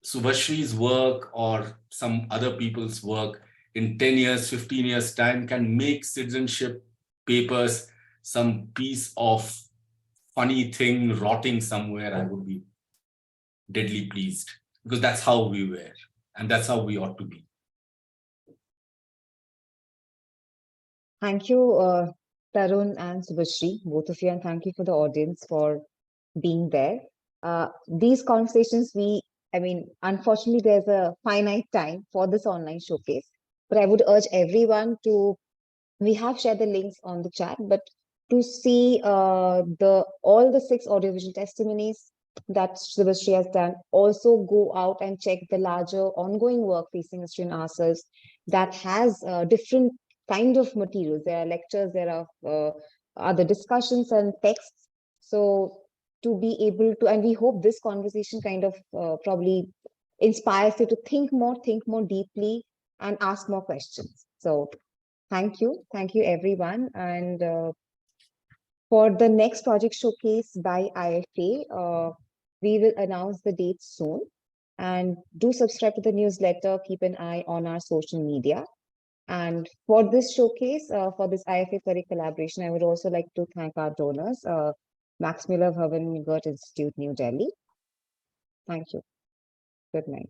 Subasri's work or some other people's work in 10 years, 15 years time can make citizenship papers some piece of funny thing rotting somewhere, I would be deadly pleased, because that's how we were and that's how we ought to be. Thank you, Tarun and Subasri, both of you, and thank you for the audience for being there. These conversations, unfortunately, there's a finite time for this online showcase, but I would urge everyone to, we have shared the links on the chat, but to see all the 6 audiovisual testimonies that Subasri has done, also go out and check the larger ongoing work facing history and ourselves that has different kind of materials. There are lectures, there are other discussions and texts. So to be able to, and we hope this conversation kind of probably inspires you to think more deeply and ask more questions. So thank you everyone. And for the next project showcase by IFA, we will announce the date soon. And do subscribe to the newsletter, keep an eye on our social media. And for this showcase, for this IFA Curry collaboration, I would also like to thank our donors, Mueller Bhavan New Delhi. Thank you. Good night.